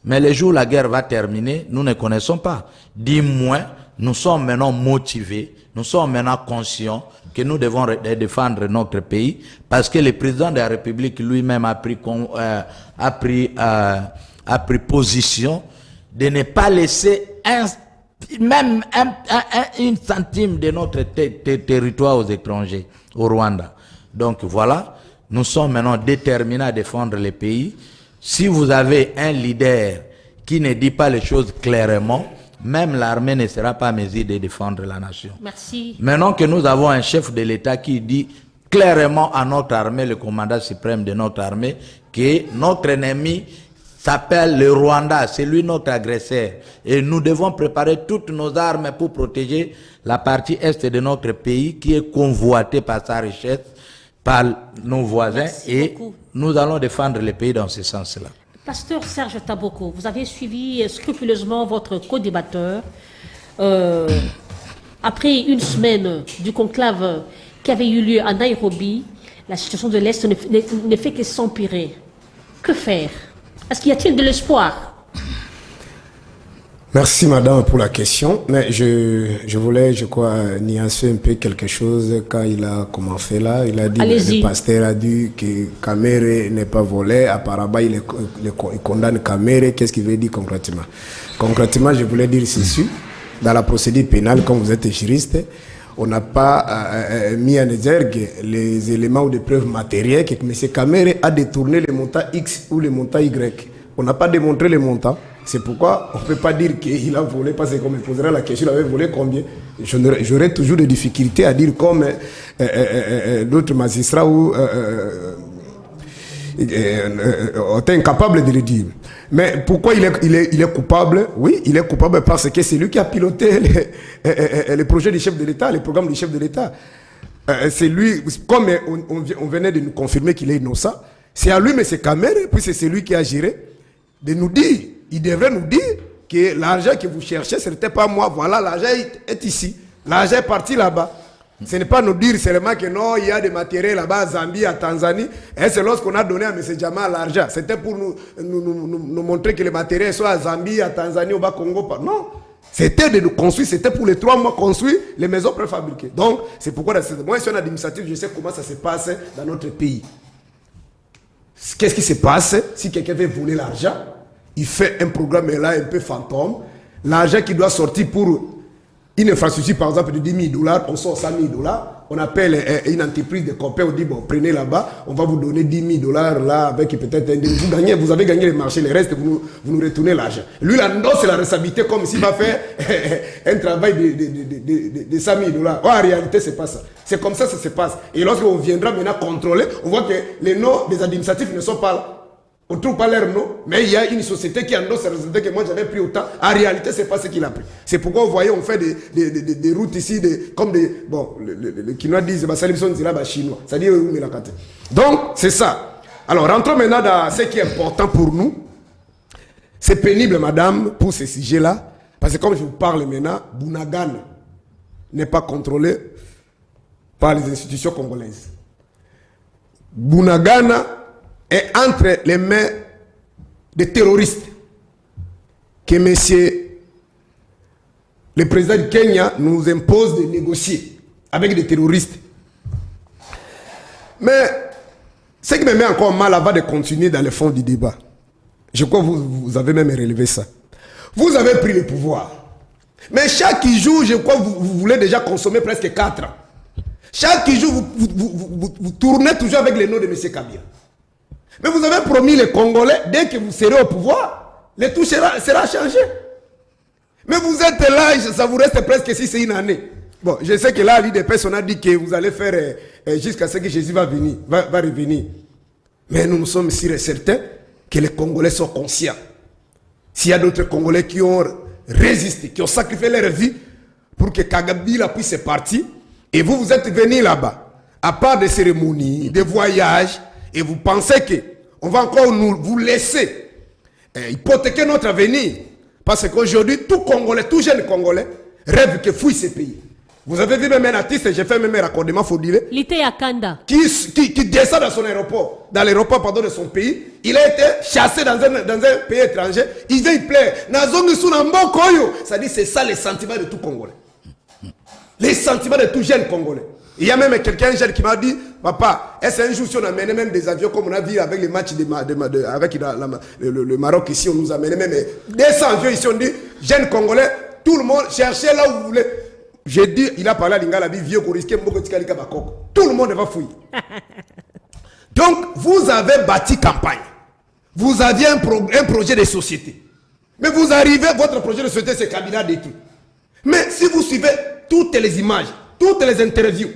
Mais le jour où la guerre va terminer, nous ne connaissons pas. Du moins, nous sommes maintenant motivés, nous sommes maintenant conscients que nous devons défendre notre pays parce que le président de la République lui-même a pris position de ne pas laisser même une centime de notre territoire aux étrangers, au Rwanda. Donc voilà, nous sommes maintenant déterminés à défendre le pays. Si vous avez un leader qui ne dit pas les choses clairement, même l'armée ne sera pas en mesure de défendre la nation. Merci. Maintenant que nous avons un chef de l'État qui dit clairement à notre armée, le commandant suprême de notre armée, que notre ennemi s'appelle le Rwanda, c'est lui notre agresseur. Et nous devons préparer toutes nos armes pour protéger la partie est de notre pays qui est convoitée par sa richesse, par nos voisins. Merci et beaucoup. nous allons défendre le pays dans ce sens-là. Pasteur Serge Taboko, vous avez suivi scrupuleusement votre co-débatteur. Après une semaine du conclave qui avait eu lieu à Nairobi, la situation de l'Est ne fait que s'empirer. Que faire? Est-ce qu'il y a-t-il de l'espoir? Merci madame pour la question, mais je voulais, je crois, nuancer un peu quelque chose quand il a commencé là. Il a dit, le pasteur a dit que Kamere n'est pas volé, apparemment il condamne Kamere. Qu'est-ce qu'il veut dire concrètement? Concrètement, je voulais dire ceci, dans la procédure pénale, comme vous êtes juriste, on n'a pas mis en exergue les éléments ou des preuves matérielles que M. Kamere a détourné le montant X ou le montant Y. On n'a pas démontré le montant. C'est pourquoi on ne peut pas dire qu'il a volé, parce qu'on me posera la question, il avait volé combien. J'aurais toujours des difficultés à dire comme d'autres magistrats ou étaient incapables de le dire. Mais pourquoi il est coupable? Oui, il est coupable parce que c'est lui qui a piloté les projets du chef de l'État, les programmes du chef de l'État. C'est lui, comme on venait de nous confirmer qu'il est innocent, c'est à lui, M. Kamere, puis c'est lui qui a géré, de nous dire, il devrait nous dire que l'argent que vous cherchez, ce n'était pas moi, voilà, l'argent est ici, l'argent est parti là-bas. Ce n'est pas nous dire seulement que non, il y a des matériels là-bas à Zambie, à Tanzanie, et c'est lorsqu'on a donné à M. Djama l'argent. C'était pour nous montrer que les matériels soient à Zambie, à Tanzanie, au Bas-Congo. Non, c'était de nous construire, c'était pour les 3 mois construire les maisons préfabriquées. Donc, c'est pourquoi dans cette motion administrative, je sais comment ça se passe dans notre pays. Qu'est-ce qui se passe si quelqu'un veut voler l'argent? Il fait un programme là un peu fantôme. L'argent qui doit sortir pour une infrastructure, par exemple, de 10 000 $, on sort 100 000 $. On appelle une entreprise de copains, on dit, bon, prenez là-bas, on va vous donner 10 000 $ là, avec peut-être vous avez gagné le marché, le reste, vous nous retournez l'argent. Lui, là, non, c'est la responsabilité, comme s'il va faire un travail de 100 000 $. Oh, en réalité, c'est pas ça. C'est comme ça que ça se passe. Et lorsqu'on viendra maintenant contrôler, on voit que les noms des administratifs ne sont pas là. On ne trouve pas leur nom, mais il y a une société qui endosse ces résultats que moi j'avais pris autant. En réalité, ce n'est pas ce qu'il a pris. C'est pourquoi vous voyez, on fait des routes ici, comme des. Bon, les Kinois disent, chinois. C'est-à-dire, donc, c'est ça. Alors, rentrons maintenant dans ce qui est important pour nous. C'est pénible, madame, pour ces sujets-là. Parce que comme je vous parle maintenant, Bunagana n'est pas contrôlé par les institutions congolaises. Bunagana est entre les mains des terroristes que le président du Kenya nous impose de négocier avec des terroristes. Mais ce qui me met encore mal avant de continuer dans le fond du débat, je crois que vous avez même relevé ça. Vous avez pris le pouvoir. Mais chaque jour, je crois que vous voulez déjà consommer presque 4 ans. Chaque jour, vous tournez toujours avec le nom de M. Kabila. Mais vous avez promis les Congolais, dès que vous serez au pouvoir, le tout sera changé. Mais vous êtes là, ça vous reste presque 6 année. Bon, je sais que là, des personnes a dit que vous allez faire jusqu'à ce que Jésus va revenir. Mais nous sommes sûrs et certains que les Congolais sont conscients. S'il y a d'autres Congolais qui ont résisté, qui ont sacrifié leur vie pour que Kabila puisse partir, et vous êtes venus là-bas, à part des cérémonies, des voyages, et vous pensez qu'on va encore vous laisser hypothéquer notre avenir. Parce qu'aujourd'hui, tout Congolais, tout jeune Congolais, rêve que fouille ce pays. Vous avez vu même un artiste, j'ai fait même un raccordement, faut dire, Lité Akanda. qui descend dans son aéroport, dans l'aéroport pardon, de son pays. Il a été chassé dans un pays étranger. Il vient, il plaît. Ça dit, c'est ça les sentiments de tout Congolais. Les sentiments de tout jeune Congolais. Il y a même quelqu'un jeune qui m'a dit, papa, est-ce un jour si on amenait même des avions comme on a vu avec les matchs avec le Maroc ici, on nous amenait même 200 avions ici, on dit, jeunes Congolais, tout le monde cherchez là où vous voulez. J'ai dit, il a parlé à Lingala, vieux qu'on risquait tout le monde va fouiller. Donc, vous avez bâti campagne. Vous aviez un projet de société. Mais vous arrivez, votre projet de société, c'est Kabila détruit. Mais si vous suivez toutes les images, toutes les interviews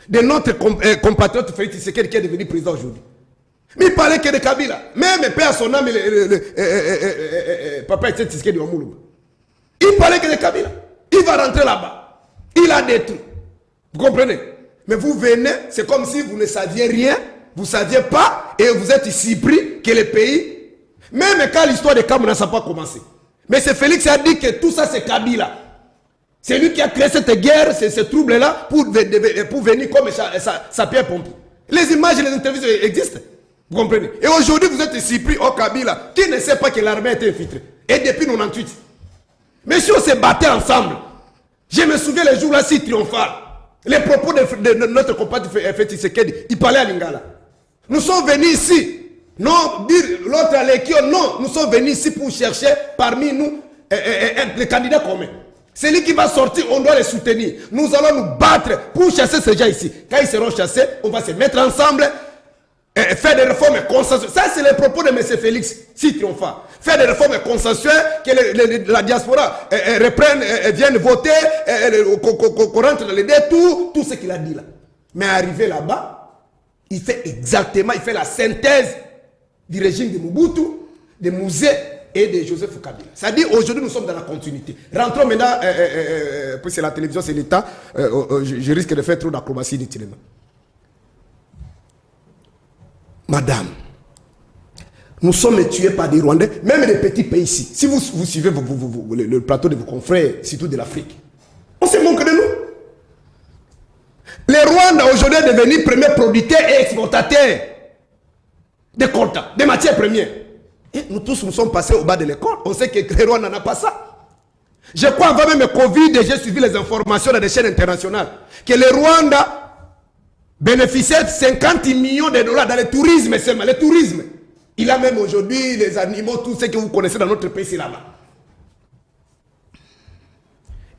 de notre compatriote Félix Tshisekedi qui est devenu président aujourd'hui, mais il parlait que de Kabila. Même père son âme, papa était Tshisekedi Wamoulouba. Il parlait que de Kabila. Il va rentrer là-bas. Il a détruit. Vous comprenez? Mais vous venez, c'est comme si vous ne saviez rien, vous ne saviez pas, et vous êtes ici pris que le pays, même quand l'histoire de Kamuna n'a pas commencé. Mais c'est Félix qui a dit que tout ça c'est Kabila. C'est lui qui a créé cette guerre, ce trouble-là, pour venir comme sa pierre pompier. Les images et les interviews existent. Vous comprenez? Et aujourd'hui, vous êtes ici pris au Kabila, qui ne sait pas que l'armée a été infiltrée. Et depuis 98. Mais si on se battait ensemble, je me souviens les jours-là si triomphal. Les propos de notre compatriote Félix Tshisekedi, il parlait à Lingala. Nous sommes venus ici, non, dire l'autre à l'équipe, non, nous sommes venus ici pour chercher parmi nous les candidats communs. C'est lui qui va sortir, on doit les soutenir. Nous allons nous battre pour chasser ces gens ici. Quand ils seront chassés, on va se mettre ensemble, faire des réformes consensuelles. Ça, c'est les propos de M. Félix, si triomphant. Faire des réformes consensuelles, que la diaspora reprenne, vienne voter, qu'on rentre dans les dés, tout ce qu'il a dit là. Mais arrivé là-bas, il fait exactement, il fait la synthèse du régime de Mobutu, de Mouzé et de Joseph Kabila. C'est-à-dire, aujourd'hui, nous sommes dans la continuité. Rentrons maintenant, puis c'est la télévision, c'est l'État, je risque de faire trop d'acrobatie inutilement. Madame, nous sommes tués par des Rwandais, même les petits pays ici. Si vous suivez le plateau de vos confrères, surtout de l'Afrique, on se moque de nous. Les Rwandais aujourd'hui sont devenus premiers producteurs et exportateurs de coltan, de matières premières. Et nous tous nous sommes passés au bas de l'école. On sait que les Rwandais n'ont pas ça. Je crois avant même le Covid, j'ai suivi les informations dans des chaînes internationales, que les Rwandais bénéficiaient de 50 millions de dollars dans le tourisme seulement. Le tourisme. Il a même aujourd'hui les animaux, tout ce que vous connaissez dans notre pays, c'est là-bas.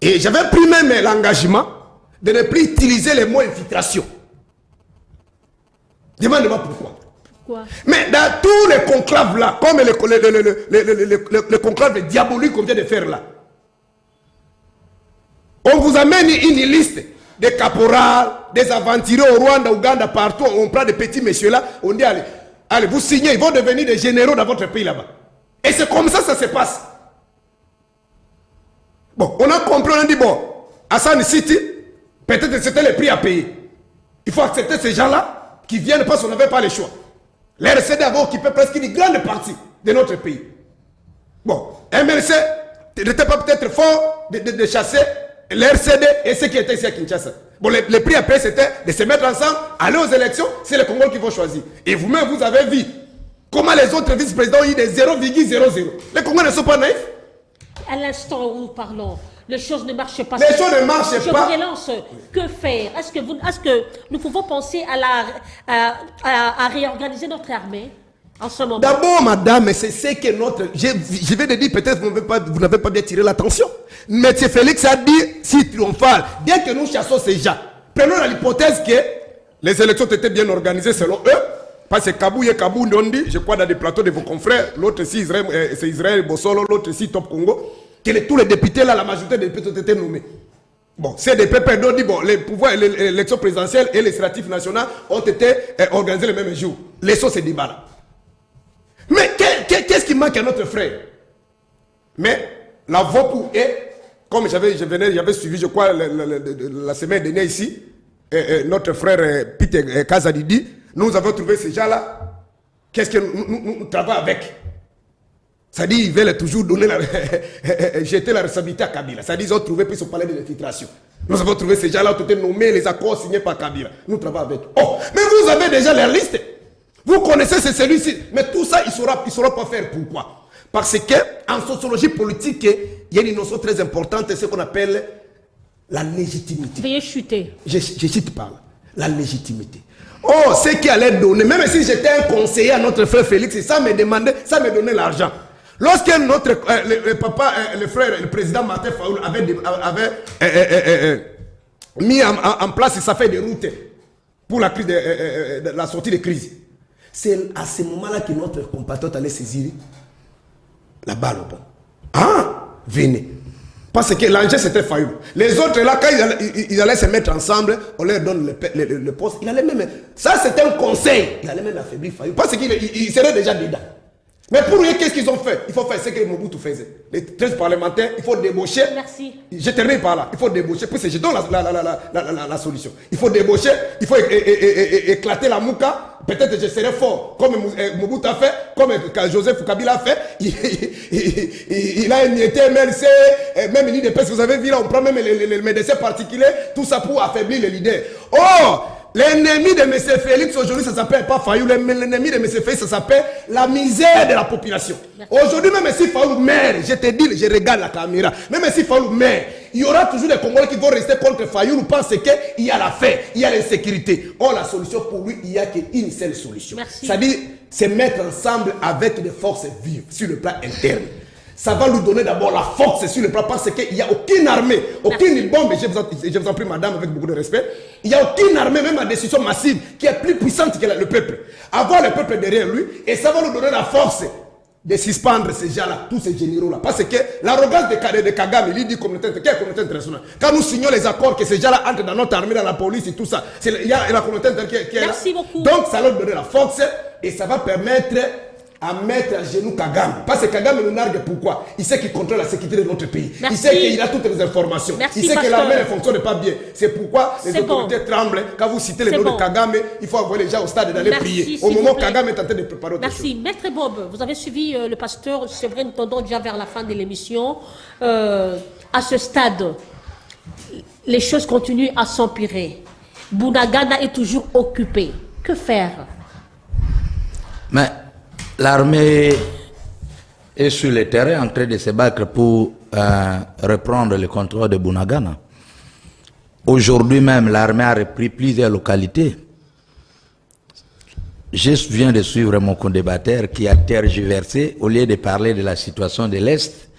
Et j'avais pris même l'engagement de ne plus utiliser le mot infiltration. Demande-moi pourquoi. Pourquoi? Mais dans tous les conclaves là, comme le conclave diabolique qu'on vient de faire là, on vous amène une liste des caporals, des aventuriers au Rwanda, au Ouganda, partout. On prend des petits messieurs là, on dit allez, vous signez, ils vont devenir des généraux dans votre pays là-bas. Et c'est comme ça se passe. Bon, on a compris, on a dit bon, Hassan City, peut-être que c'était le prix à payer. Il faut accepter ces gens-là qui viennent parce qu'on n'avait pas le choix. Les RCD avaient occupé presque une grande partie de notre pays. Bon, MLC n'était pas peut-être fort de chasser les RCD et ceux qui étaient ici à Kinshasa. Bon, le prix à payer, c'était de se mettre ensemble, aller aux élections, c'est le Congo qui vont choisir. Et vous-même, vous avez vu comment les autres vice-présidents ont eu des 0,00. Les Congolais ne sont pas naïfs. À l'instant où nous parlons, les choses ne marchent pas. Les choses ne marchent pas. Je vous relance. Que faire? Est-ce que nous pouvons penser à réorganiser notre armée en ce moment? D'abord, madame, c'est ce que notre... Je vais te dire, peut-être vous n'avez pas bien tiré l'attention. Mais M. Félix a dit, si triomphal, dès que nous chassons ces gens, prenons l'hypothèse que les élections étaient bien organisées selon eux, parce que Kabou Ndondi, je crois dans des plateaux de vos confrères, l'autre ici, c'est Israël Bossolo, l'autre ici, Top Congo, que tous les députés là, la majorité des députés ont été nommés. Bon, CDP dit, bon, les pouvoirs, l'élection présidentielle et législative nationale ont été organisés le même jour. Laissons ces débats là. Mais qu'est-ce qui manque à notre frère? Mais la voix pour est, comme j'avais suivi, je crois, la semaine dernière ici, notre frère Peter Kazadidi, nous avons trouvé ces gens-là. Qu'est-ce que nous travaillons avec? C'est-à-dire qu'ils veulent toujours donner jeter la responsabilité à Kabila. C'est-à-dire qu'ils ont trouvé, puis ils ont parlé de l'infiltration. Nous avons trouvé ces gens-là, ont été nommés, les accords signés par Kabila. Nous travaillons avec. Oh, mais vous avez déjà la liste. Vous connaissez celui-ci. Mais tout ça, il ne saura pas faire. Pourquoi? Parce qu'en sociologie politique, il y a une notion très importante, c'est ce qu'on appelle la légitimité. Veuillez chuter. Je cite par là. La légitimité. Oh, ce qui allait donner, même si j'étais un conseiller à notre frère Félix, ça me donnait l'argent. Lorsque notre le papa, le frère, le président Martin Faoul avait mis en place sa feuille de route pour la, crise de la sortie de crise, c'est à ce moment-là que notre compatriote allait saisir la balle au bon. Ah, venez. Parce que l'enjeu c'était Fayoulou. Les autres là, quand ils allaient se mettre ensemble, on leur donne le poste. Il allait même. Ça c'était un conseil. Il allait même affaiblir Fayoulou. Parce qu'il serait déjà dedans. Mais pour eux, qu'est-ce qu'ils ont fait? Il faut faire ce que Mobutu faisait. Les 13 parlementaires, il faut débaucher. Merci. Je termine par là. Il faut débaucher. Puis je donne la solution. Il faut débaucher. Il faut éclater la mouka. Peut-être je serai fort. Comme Mobutu a fait. Comme Joseph Kabila a fait. Il a émietté MLC. Même l'idée de peste. Vous avez vu là, on prend même les médecins particuliers. Tout ça pour affaiblir les leaders. Oh! L'ennemi de M. Félix aujourd'hui, ça s'appelle pas Fayoulou. L'ennemi de M. Félix, ça s'appelle la misère de la population. Aujourd'hui, même si Fayoulou meurt, je te dis, je regarde la caméra, même si Fayoulou meurt, il y aura toujours des Congolais qui vont rester contre Fayoulou parce qu'il y a la faim, il y a l'insécurité. Or, la solution pour lui, il n'y a qu'une seule solution. C'est-à-dire, se mettre ensemble avec des forces vives sur le plan interne. Ça va nous donner d'abord la force sur le plan parce qu'il n'y a aucune armée, aucune bombe, je vous en prie madame avec beaucoup de respect, il n'y a aucune armée, même à décision massive, qui est plus puissante que le peuple. Avoir le peuple derrière lui, et ça va nous donner la force de suspendre ces gens-là, tous ces généraux-là. Parce que l'arrogance de Kagame, il dit communauté internationale. Quand nous signons les accords que ces gens-là entrent dans notre armée, dans la police et tout ça, il y a la communauté internationale qui est là. Merci beaucoup. Donc ça va nous donner la force et ça va permettre à mettre à genoux Kagame. Parce que Kagame nous nargue pourquoi? Il sait qu'il contrôle la sécurité de notre pays. Merci. Il sait qu'il a toutes les informations. Merci, il sait pasteur. que l'armée ne fonctionne pas bien. C'est pourquoi les autorités tremblent. Quand vous citez le nom de Kagame, il faut envoyer les gens au stade d'aller prier. Au moment où Kagame est en train de préparer autre chose. Merci. Maître Bob, vous avez suivi le pasteur. C'est vrai, nous tendons déjà vers la fin de l'émission. À ce stade, les choses continuent à s'empirer. Bunagana est toujours occupé. Que faire? Mais l'armée est sur le terrain en train de se battre pour reprendre le contrôle de Bunagana. Aujourd'hui même, l'armée a repris plusieurs localités. Je viens de suivre mon co-débatteur qui a tergiversé. Au lieu de parler de la situation de l'Est,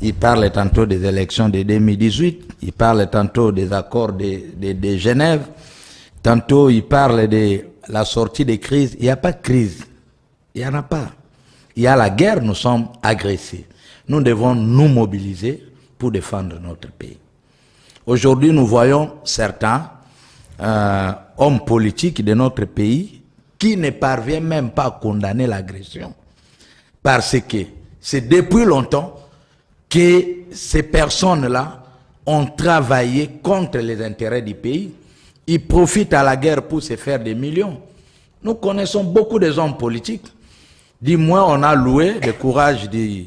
il parle tantôt des élections de 2018, il parle tantôt des accords de Genève, tantôt il parle de la sortie des crises. Il n'y a pas de crise. Il n'y en a pas. Il y a la guerre, nous sommes agressés. Nous devons nous mobiliser pour défendre notre pays. Aujourd'hui, nous voyons certains hommes politiques de notre pays qui ne parviennent même pas à condamner l'agression. Parce que c'est depuis longtemps que ces personnes-là ont travaillé contre les intérêts du pays. Ils profitent à la guerre pour se faire des millions. Nous connaissons beaucoup des hommes politiques. Du moins, on a loué le courage de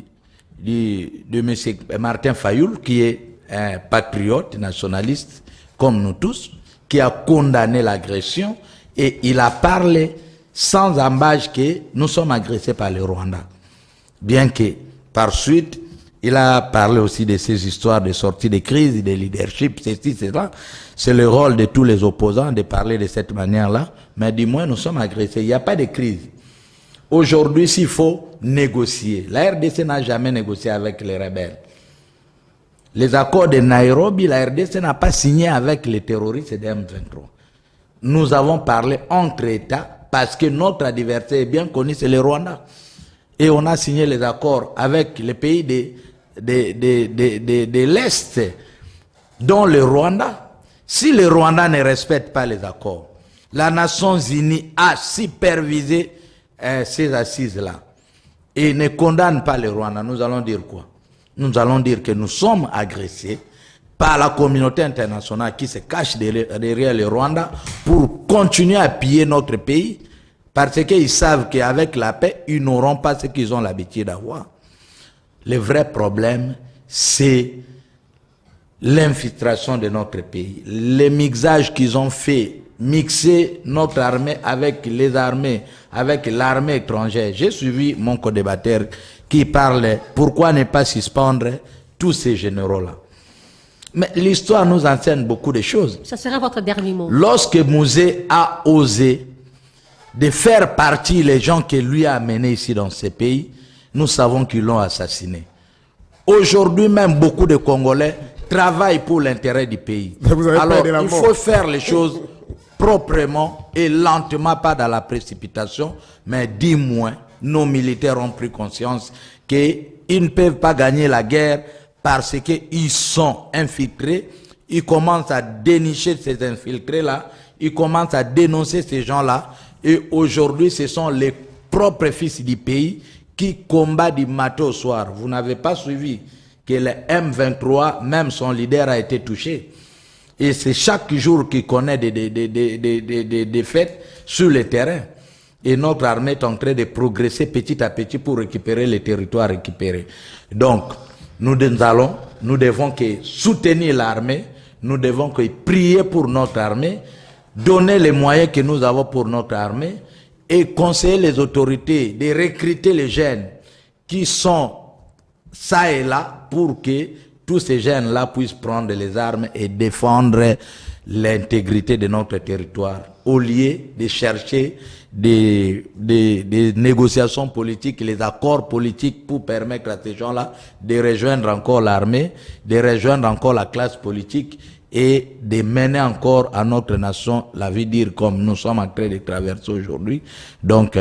M. Martin Fayoulou, qui est un patriote nationaliste, comme nous tous, qui a condamné l'agression et il a parlé sans embâche que nous sommes agressés par le Rwanda. Bien que, par suite, il a parlé aussi de ces histoires de sortie de crise, de leadership, ceci, cela. C'est le rôle de tous les opposants de parler de cette manière-là. Mais du moins, nous sommes agressés. Il n'y a pas de crise. Aujourd'hui, s'il faut négocier, la RDC n'a jamais négocié avec les rebelles. Les accords de Nairobi, la RDC n'a pas signé avec les terroristes de M23. Nous avons parlé entre États parce que notre adversaire est bien connu, c'est le Rwanda. Et on a signé les accords avec les pays de l'Est, dont le Rwanda. Si le Rwanda ne respecte pas les accords, la Nations Unies a supervisé ces assises-là et ne condamne pas le Rwanda. Nous allons dire quoi? Nous allons dire que nous sommes agressés par la communauté internationale qui se cache derrière le Rwanda pour continuer à piller notre pays parce qu'ils savent qu'avec la paix, ils n'auront pas ce qu'ils ont l'habitude d'avoir. Le vrai problème, c'est l'infiltration de notre pays. Le mixage qu'ils ont fait, mixer notre armée avec les armées, avec l'armée étrangère. J'ai suivi mon co-débatteur qui parle pourquoi ne pas suspendre tous ces généraux-là. Mais l'histoire nous enseigne beaucoup de choses. Ça sera votre dernier mot. Lorsque Mouzé a osé de faire partie les gens que lui a amenés ici dans ce pays, nous savons qu'ils l'ont assassiné. Aujourd'hui même, beaucoup de Congolais travaillent pour l'intérêt du pays. Alors, il faut faire les choses proprement et lentement, pas dans la précipitation, mais du moins, nos militaires ont pris conscience qu'il ils ne peuvent pas gagner la guerre parce qu'ils sont infiltrés. Ils commencent à dénicher ces infiltrés-là. Ils commencent à dénoncer ces gens-là. Et aujourd'hui, ce sont les propres fils du pays qui combattent du matin au soir. Vous n'avez pas suivi que le M23, même son leader a été touché. Et c'est chaque jour qu'il connaît des défaites sur le terrain. Et notre armée est en train de progresser petit à petit pour récupérer les territoires récupérés. Donc, nous devons que soutenir l'armée, nous devons que prier pour notre armée, donner les moyens que nous avons pour notre armée et conseiller les autorités de recruter les jeunes qui sont ça et là pour que tous ces jeunes-là puissent prendre les armes et défendre l'intégrité de notre territoire, au lieu de chercher des négociations politiques, les accords politiques pour permettre à ces gens-là de rejoindre encore l'armée, de rejoindre encore la classe politique et de mener encore à notre nation la vie dire comme nous sommes en train de traverser aujourd'hui. Donc,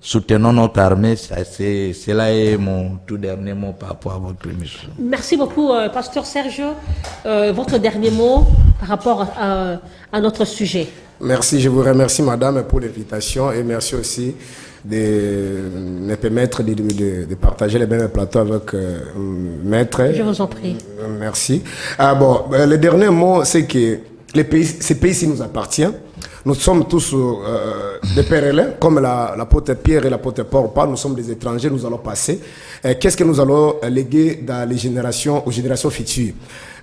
soutenons notre armée, cela est mon tout dernier mot par rapport à votre émission. Merci beaucoup, Pasteur Serge. Votre dernier mot par rapport à notre sujet. Merci, je vous remercie madame pour l'invitation et merci aussi de me permettre de partager les mêmes plateaux avec maître. Je vous en prie. Merci. Le dernier mot, c'est que ces pays-ci nous appartiennent. Nous sommes tous des pèlerins, comme l'apôtre Pierre et l'apôtre Paul parlent, nous sommes des étrangers, nous allons passer. Qu'est-ce que nous allons léguer dans les générations, aux générations futures?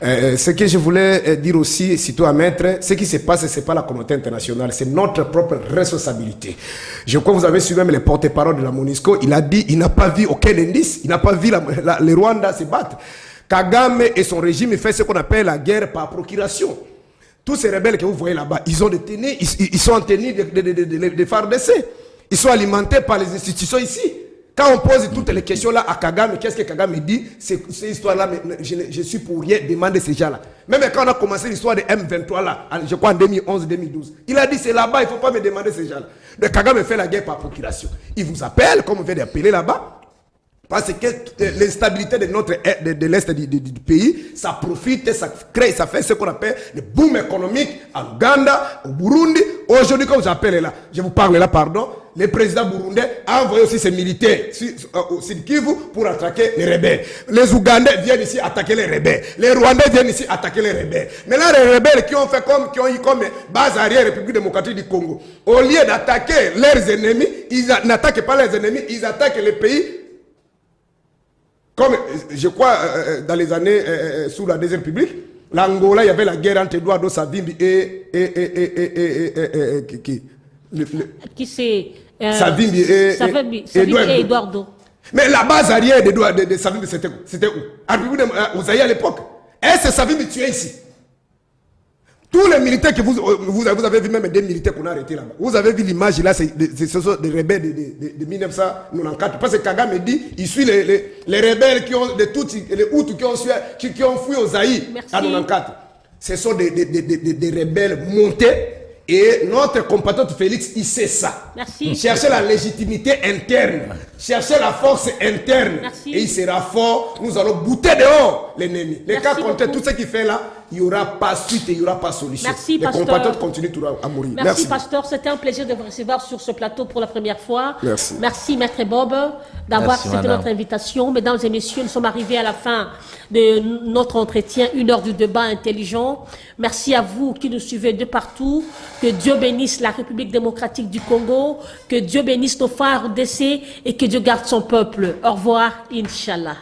Ce que je voulais dire aussi, surtout à maître, ce qui se passe, ce n'est pas la communauté internationale, c'est notre propre responsabilité. Je crois que vous avez suivi même les porte-parole de la MONUSCO, il a dit, il n'a pas vu aucun indice, il n'a pas vu les Rwandais se battre. Kagame et son régime, il fait ce qu'on appelle la guerre par procuration. Tous ces rebelles que vous voyez là-bas, ils ont des tenues, ils sont en tenue de FARDC. Ils sont alimentés par les institutions ici. Quand on pose toutes les questions là à Kagame, qu'est-ce que Kagame dit? Ces histoires-là, je suis pour rien demander ces gens-là. Même quand on a commencé l'histoire de M23 là, je crois en 2011-2012, il a dit c'est là-bas, il ne faut pas me demander ces gens-là. Donc Kagame fait la guerre par procuration. Il vous appelle, comme on vient d'appeler là-bas. Parce que l'instabilité de l'Est du pays, ça profite, ça crée, ça fait ce qu'on appelle le boom économique en Ouganda, au Burundi. Aujourd'hui, comme j'appelle là, je vous parle là, pardon, le président burundais a envoyé aussi ses militaires au Sud Kivu pour attaquer les rebelles. Les Ougandais viennent ici attaquer les rebelles. Les Rwandais viennent ici attaquer les rebelles. Mais là, les rebelles qui ont eu comme base arrière République démocratique du Congo, au lieu d'attaquer leurs ennemis, ils n'attaquent pas leurs ennemis, ils attaquent les pays. Comme je crois dans les années sous la Deuxième République, l'Angola, il y avait la guerre entre Eduardo Savimbi et qui c'est Savimbi et Eduardo. Mais la base arrière de Savimbi, c'était où? Aux Zaïre à l'époque. Est-ce que Savimbi tuait ici? Tous les militaires que vous avez vu, même des militaires qu'on a arrêtés là-bas. Vous avez vu l'image là, ce sont des rebelles de 1994. Parce que Kagame dit, il suit les rebelles qui ont, les Hutus qui ont fui aux Zaïre en 1994. Ce sont des rebelles montés. Et notre compatriote Félix, il sait ça. Merci. Chercher la légitimité interne, chercher la force interne. Merci. Et il sera fort. Nous allons bouter dehors l'ennemi. Les cas contre tout ce qu'il fait là, il n'y aura pas suite et il n'y aura pas solution. Merci, les compatriotes continuent toujours à mourir. Merci, pasteur. C'était un plaisir de vous recevoir sur ce plateau pour la première fois. Merci. Merci, maître Bob, d'avoir accepté notre invitation. Mesdames et messieurs, nous sommes arrivés à la fin de notre entretien, 1 heure du débat intelligent. Merci à vous qui nous suivez de partout. Que Dieu bénisse la République démocratique du Congo. Que Dieu bénisse nos frères d'essai et que Dieu garde son peuple. Au revoir, Inch'Allah.